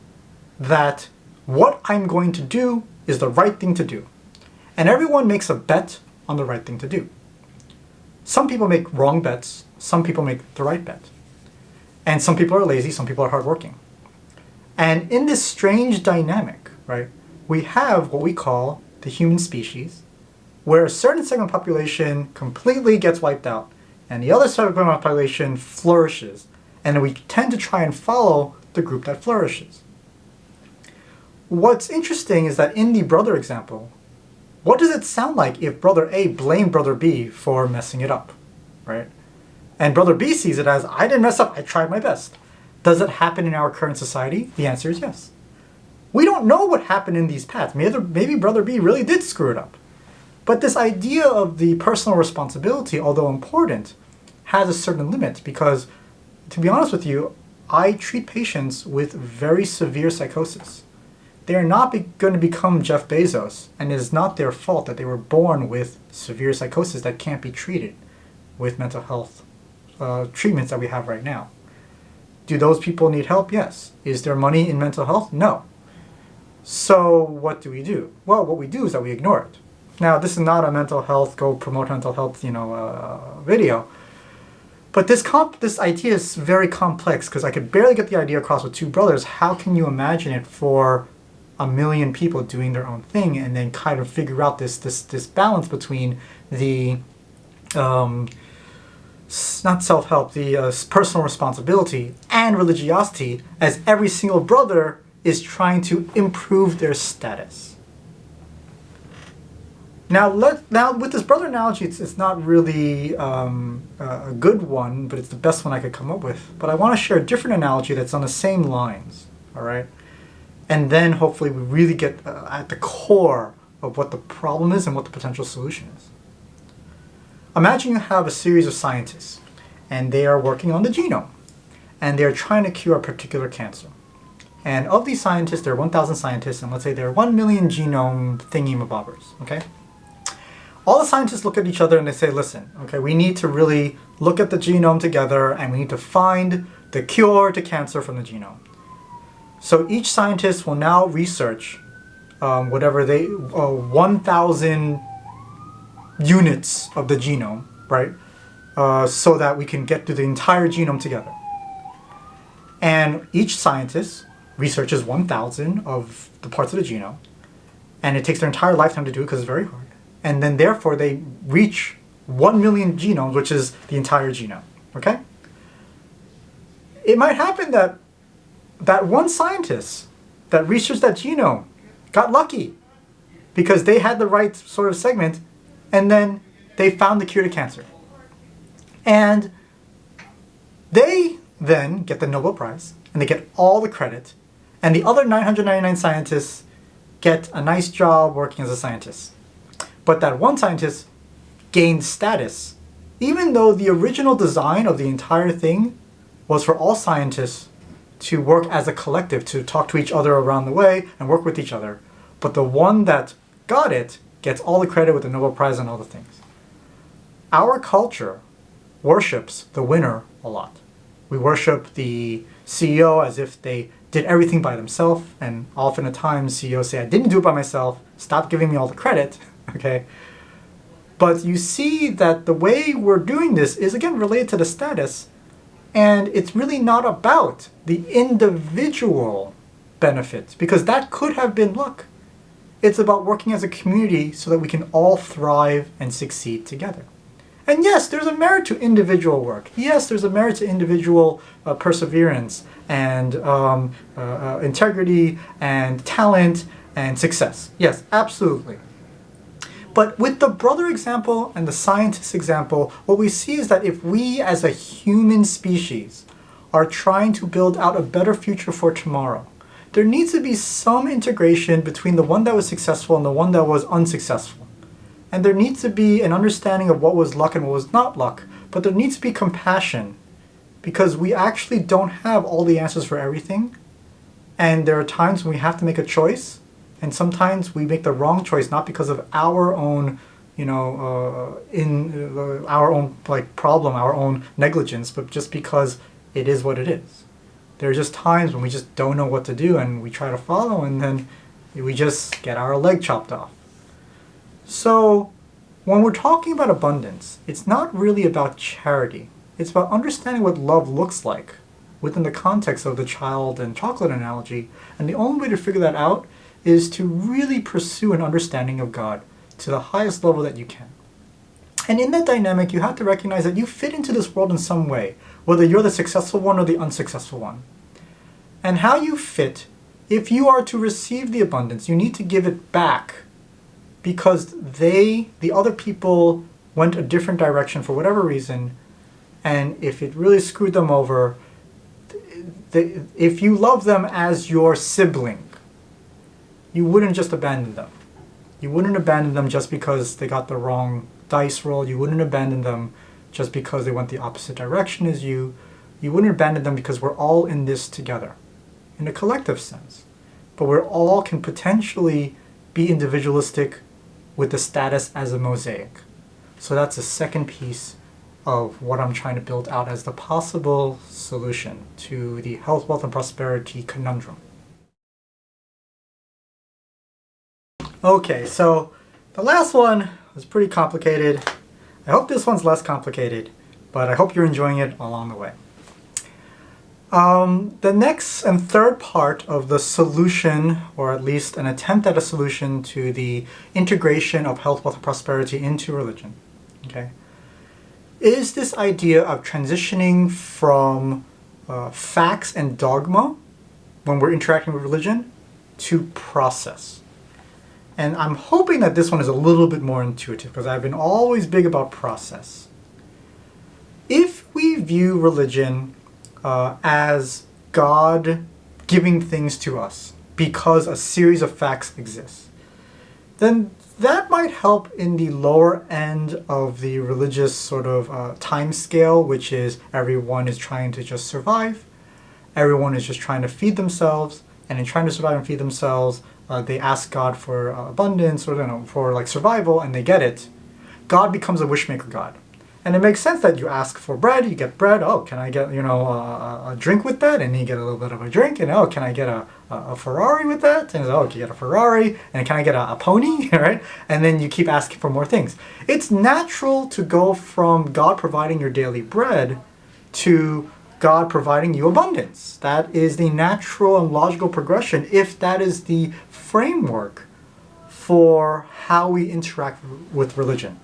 that what I'm going to do is the right thing to do. And everyone makes a bet on the right thing to do. Some people make wrong bets, some people make the right bet. And some people are lazy, some people are hardworking. And in this strange dynamic, right, we have what we call the human species, where a certain segment of the population completely gets wiped out, and the other segment of the population flourishes. And we tend to try and follow the group that flourishes. What's interesting is that in the brother example, what does it sound like if brother A blamed brother B for messing it up, right? And brother B sees it as, I didn't mess up, I tried my best. Does it happen in our current society? The answer is yes. We don't know what happened in these paths. Maybe brother B really did screw it up. But this idea of the personal responsibility, although important, has a certain limit because, to be honest with you, I treat patients with very severe psychosis. They are not going to become Jeff Bezos, and it is not their fault that they were born with severe psychosis that can't be treated with mental health treatments that we have right now. Do those people need help? Yes. Is there money in mental health? No. So what do we do? Well, what we do is that we ignore it. Now, this is not a mental health, go promote mental health, video. But this idea is very complex because I could barely get the idea across with two brothers. How can you imagine it for 1 million people doing their own thing and then kind of figure out this balance between the not self-help, the personal responsibility and religiosity, as every single brother is trying to improve their status. Now with this brother analogy, it's not really a good one, but it's the best one I could come up with. But I want to share a different analogy that's on the same lines, all right? And then hopefully we really get at the core of what the problem is and what the potential solution is. Imagine you have a series of scientists, and they are working on the genome, and they're trying to cure a particular cancer. And of these scientists, there are 1,000 scientists, and let's say there are 1 million genome thingy-mabobbers, okay? All the scientists look at each other and they say, listen, okay, we need to really look at the genome together, and we need to find the cure to cancer from the genome. So each scientist will now research 1,000 units of the genome, right? So that we can get to the entire genome together. And each scientist researches 1,000 of the parts of the genome, and it takes their entire lifetime to do it because it's very hard. And then therefore they reach 1 million genomes, which is the entire genome, okay? It might happen that one scientist that researched that genome got lucky because they had the right sort of segment, and then they found the cure to cancer. And they then get the Nobel Prize, and they get all the credit, and the other 999 scientists get a nice job working as a scientist. But that one scientist gained status, even though the original design of the entire thing was for all scientists to work as a collective, to talk to each other around the way and work with each other. But the one that got it gets all the credit with the Nobel Prize and all the things. Our culture worships the winner a lot. We worship the CEO as if they did everything by themselves, and often at times CEOs say, I didn't do it by myself, stop giving me all the credit, okay? But you see that the way we're doing this is again related to the status, and it's really not about the individual benefits, because that could have been luck. It's about working as a community so that we can all thrive and succeed together. And yes, there's a merit to individual work. Yes, there's a merit to individual perseverance and integrity and talent and success. Yes, absolutely. But with the brother example and the scientist example, what we see is that if we as a human species are trying to build out a better future for tomorrow, there needs to be some integration between the one that was successful and the one that was unsuccessful. And there needs to be an understanding of what was luck and what was not luck. But there needs to be compassion, because we actually don't have all the answers for everything. And there are times when we have to make a choice. And sometimes we make the wrong choice, not because of our own, our own problem, our own negligence, but just because it is what it is. There are just times when we just don't know what to do and we try to follow, and then we just get our leg chopped off. So when we're talking about abundance, it's not really about charity. It's about understanding what love looks like within the context of the child and chocolate analogy. And the only way to figure that out is to really pursue an understanding of God to the highest level that you can. And in that dynamic, you have to recognize that you fit into this world in some way, whether you're the successful one or the unsuccessful one. And how you fit, if you are to receive the abundance, you need to give it back, because the other people went a different direction for whatever reason, and if it really screwed them over, if you love them as your sibling, you wouldn't just abandon them. You wouldn't abandon them just because they got the wrong dice roll. You wouldn't abandon them just because they went the opposite direction as you. You wouldn't abandon them because we're all in this together, in a collective sense. But we all can potentially be individualistic with the status as a mosaic. So that's the second piece of what I'm trying to build out as the possible solution to the health, wealth, and prosperity conundrum. Okay, so the last one was pretty complicated. I hope this one's less complicated, but I hope you're enjoying it along the way. The next and third part of the solution, or at least an attempt at a solution to the integration of health, wealth, and prosperity into religion, okay, is this idea of transitioning from facts and dogma when we're interacting with religion to process. And I'm hoping that this one is a little bit more intuitive, because I've been always big about process. If we view religion as God giving things to us because a series of facts exists, then that might help in the lower end of the religious sort of time scale, which is everyone is trying to just survive. Everyone is just trying to feed themselves, and in trying to survive and feed themselves, they ask God for abundance, or for like survival, and they get it. God becomes a wishmaker God. And it makes sense that you ask for bread, you get bread. Oh, can I get a drink with that? And you get a little bit of a drink. And oh, can I get a Ferrari with that? And oh, can you get a Ferrari? And can I get a pony? Right? And then you keep asking for more things. It's natural to go from God providing your daily bread to God providing you abundance. That is the natural and logical progression, if that is the framework for how we interact with religion.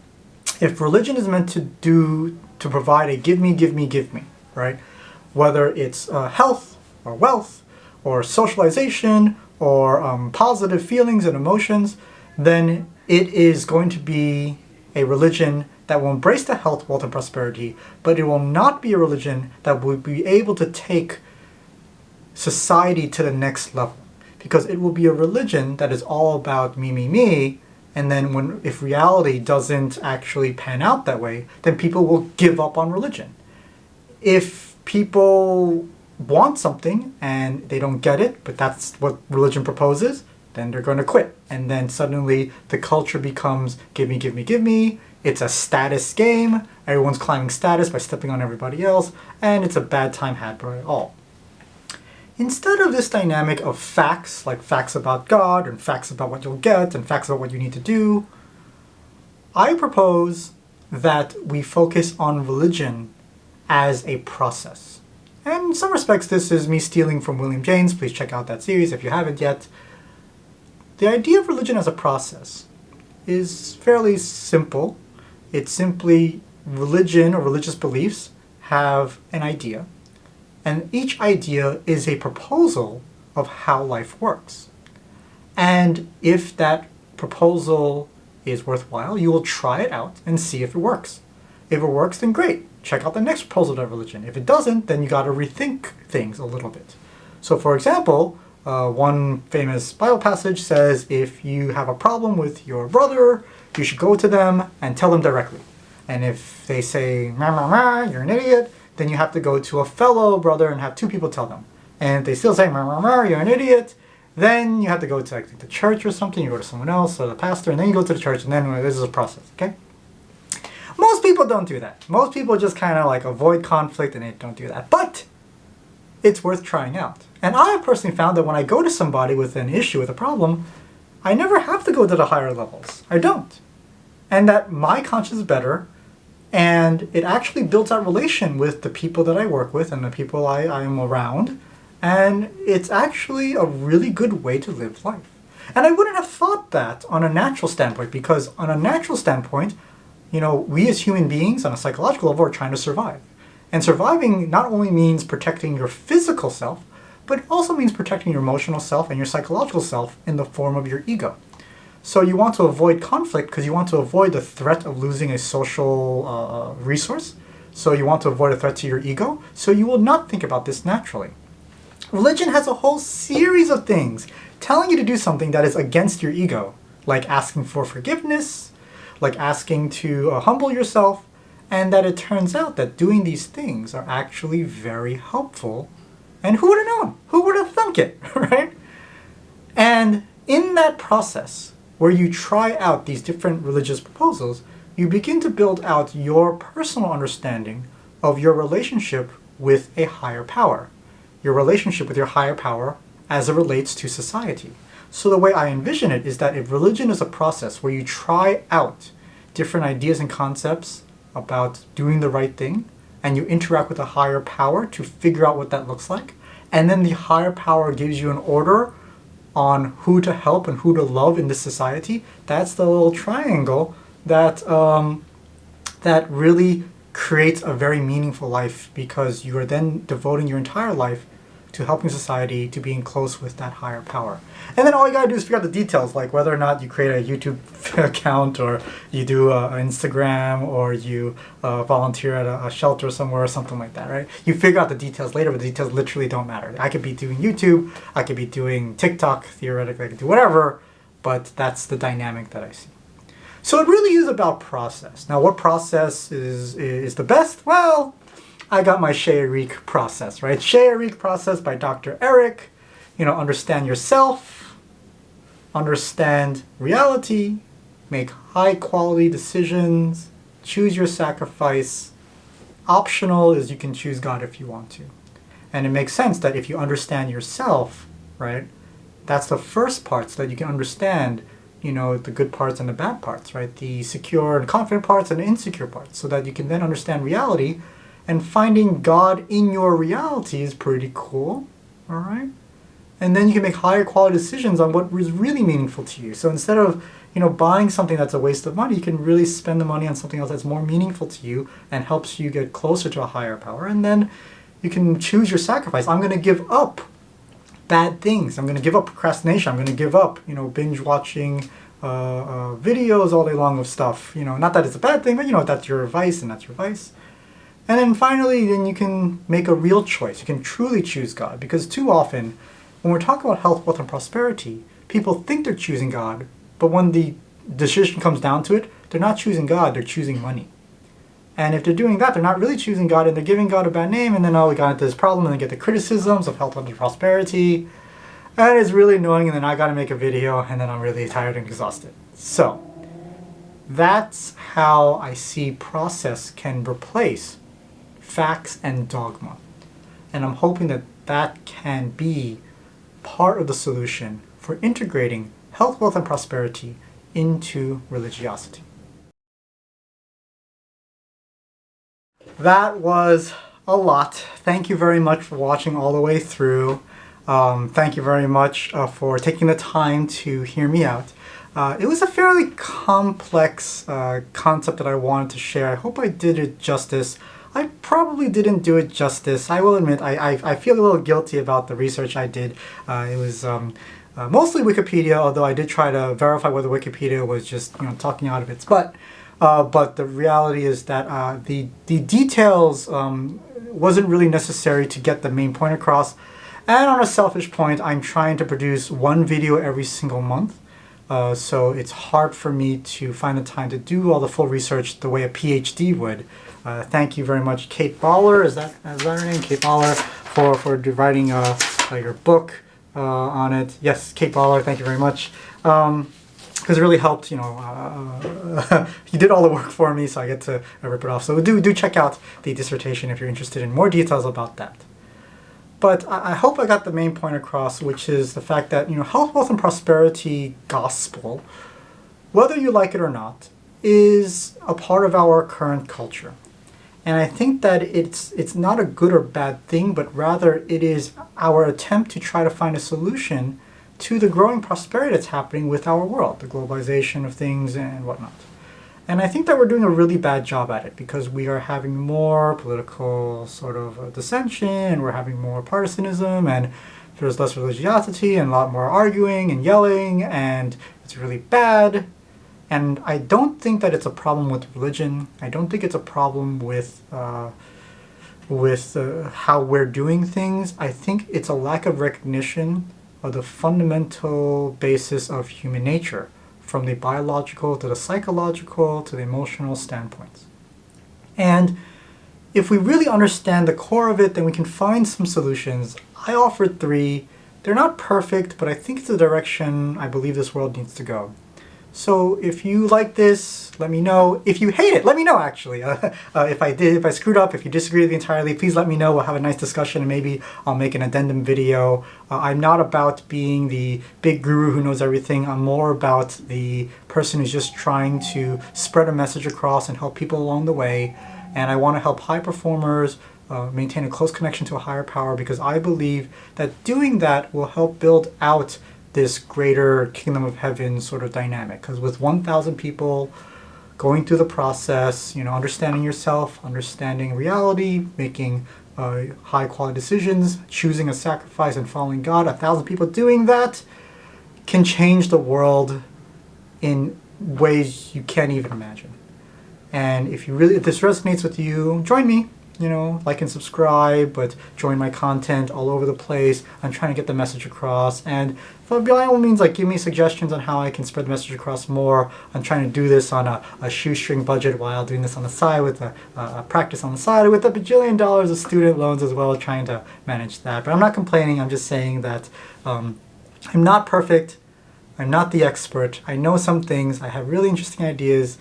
If religion is meant to provide a give me, right? Whether it's health or wealth or socialization or positive feelings and emotions, then it is going to be a religion that will embrace the health, wealth, and prosperity, but it will not be a religion that will be able to take society to the next level. Because it will be a religion that is all about me, me, me, and then if reality doesn't actually pan out that way, then people will give up on religion. If people want something and they don't get it, but that's what religion proposes, then they're going to quit. And then suddenly the culture becomes give me, give me, give me. It's a status game. Everyone's climbing status by stepping on everybody else, and it's a bad time had by all. Instead of this dynamic of facts, like facts about God and facts about what you'll get and facts about what you need to do, I propose that we focus on religion as a process. And in some respects, this is me stealing from William James. Please check out that series if you haven't yet. The idea of religion as a process is fairly simple. It's simply religion or religious beliefs have an idea, and each idea is a proposal of how life works. And if that proposal is worthwhile, you will try it out and see if it works. If it works, then great. Check out the next proposal of religion. If it doesn't, then you got to rethink things a little bit. So for example, one famous Bible passage says if you have a problem with your brother, you should go to them and tell them directly. And if they say, "Mah, mah, mah, you're an idiot," then you have to go to a fellow brother and have two people tell them. And if they still say, "Mah, mah, mah, you're an idiot," then you have to go to like the church or something. You go to someone else or the pastor, and then you go to the church, and then this is a process, okay? Most people don't do that. Most people just kind of like avoid conflict and they don't do that. But it's worth trying out. And I have personally found that when I go to somebody with an issue, with a problem, I never have to go to the higher levels. I don't. And that my conscience is better, and it actually builds that relation with the people that I work with and the people I am around. And it's actually a really good way to live life. And I wouldn't have thought that on a natural standpoint, because on a natural standpoint, you know, we as human beings on a psychological level are trying to survive. And surviving not only means protecting your physical self, but it also means protecting your emotional self and your psychological self in the form of your ego. So you want to avoid conflict because you want to avoid the threat of losing a social resource. So you want to avoid a threat to your ego. So you will not think about this naturally. Religion has a whole series of things telling you to do something that is against your ego, like asking for forgiveness, like asking to humble yourself, and that it turns out that doing these things are actually very helpful. And who would have known? Who would have thunk it, right? And in that process, where you try out these different religious proposals, you begin to build out your personal understanding of your relationship with a higher power, your relationship with your higher power as it relates to society. So the way I envision it is that if religion is a process where you try out different ideas and concepts about doing the right thing, and you interact with a higher power to figure out what that looks like, and then the higher power gives you an order on who to help and who to love in this society, that's the little triangle that that really creates a very meaningful life, because you are then devoting your entire life to helping society, to being close with that higher power. And then all you gotta do is figure out the details, like whether or not you create a YouTube account, or you do an Instagram, or you volunteer at a shelter somewhere or something like that, right? You figure out the details later, but the details literally don't matter. I could be doing YouTube, I could be doing TikTok, theoretically I could do whatever, but that's the dynamic that I see. So it really is about process. Now, what process is the best? Well, I got my Shea-Eric process, right? Shea-Eric process by Dr. Eric. You know, understand yourself, understand reality, make high quality decisions, choose your sacrifice. Optional is you can choose God if you want to. And it makes sense that if you understand yourself, right, that's the first part, so that you can understand, you know, the good parts and the bad parts, right? The secure and confident parts and the insecure parts, so that you can then understand reality. And finding God in your reality is pretty cool, all right? And then you can make higher quality decisions on what is really meaningful to you. So instead of, you know, buying something that's a waste of money, you can really spend the money on something else that's more meaningful to you and helps you get closer to a higher power. And then you can choose your sacrifice. I'm going to give up bad things. I'm going to give up procrastination. I'm going to give up, you know, binge watching videos all day long of stuff. Not that it's a bad thing, but that's your vice and that's your vice. And then finally, then you can make a real choice. You can truly choose God, because too often, when we're talking about health, wealth, and prosperity, people think they're choosing God, but when the decision comes down to it, they're not choosing God, they're choosing money. And if they're doing that, they're not really choosing God, and they're giving God a bad name, and then we got into this problem, and they get the criticisms of health, wealth, and prosperity. And it's really annoying, and then I gotta make a video, and then I'm really tired and exhausted. So, that's how I see process can replace facts and dogma. And I'm hoping that that can be part of the solution for integrating health, wealth, and prosperity into religiosity. That was a lot. Thank you very much for watching all the way through. Thank you very much for taking the time to hear me out. It was a fairly complex concept that I wanted to share. I hope I did it justice. I probably didn't do it justice. I will admit, I feel a little guilty about the research I did. It was mostly Wikipedia, although I did try to verify whether Wikipedia was just talking out of its butt. But the reality is that the details wasn't really necessary to get the main point across. And on a selfish point, I'm trying to produce one video every single month. So it's hard for me to find the time to do all the full research the way a PhD would. Thank you very much, Kate Baller. Is that her name? Kate Baller, for writing your book on it. Yes, Kate Baller. Thank you very much. Because it really helped. He did all the work for me, so I get to rip it off. So do check out the dissertation if you're interested in more details about that. But I hope I got the main point across, which is the fact that health, wealth, and prosperity gospel, whether you like it or not, is a part of our current culture. And I think that it's not a good or bad thing, but rather it is our attempt to try to find a solution to the growing prosperity that's happening with our world, the globalization of things and whatnot. And I think that we're doing a really bad job at it, because we are having more political sort of dissension, and we're having more partisanism, and there's less religiosity and a lot more arguing and yelling, and it's really bad. And I don't think that it's a problem with religion. I don't think it's a problem with how we're doing things. I think it's a lack of recognition of the fundamental basis of human nature, from the biological to the psychological to the emotional standpoints. And if we really understand the core of it, then we can find some solutions. I offered 3. They're not perfect, but I think it's the direction I believe this world needs to go. So if you like this, let me know. If you hate it, let me know, actually. If I screwed up, if you disagree with me entirely, please let me know. We'll have a nice discussion, and maybe I'll make an addendum video. I'm not about being the big guru who knows everything. I'm more about the person who's just trying to spread a message across and help people along the way. And I want to help high performers maintain a close connection to a higher power, because I believe that doing that will help build out this greater kingdom of heaven sort of dynamic. Because with 1,000 people going through the process, understanding yourself, understanding reality, making high quality decisions, choosing a sacrifice and following God, 1,000 people doing that can change the world in ways you can't even imagine. And if this resonates with you, join me. Like and subscribe, but join my content all over the place. I'm trying to get the message across, and by all means, give me suggestions on how I can spread the message across more. I'm trying to do this on a shoestring budget, while doing this on the side with a practice on the side with $1 bajillion of student loans as well, trying to manage that. But I'm not complaining. I'm just saying that I'm not perfect. I'm not the expert. I know some things. I have really interesting ideas.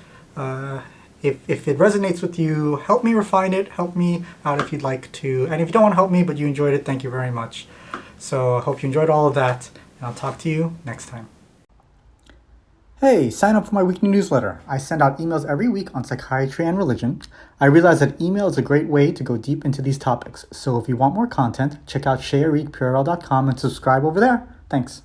If it resonates with you, help me refine it. Help me out if you'd like to. And if you don't want to help me, but you enjoyed it, thank you very much. So I hope you enjoyed all of that, and I'll talk to you next time. Hey, sign up for my weekly newsletter. I send out emails every week on psychiatry and religion. I realize that email is a great way to go deep into these topics. So if you want more content, check out shayareekpurell.com and subscribe over there. Thanks.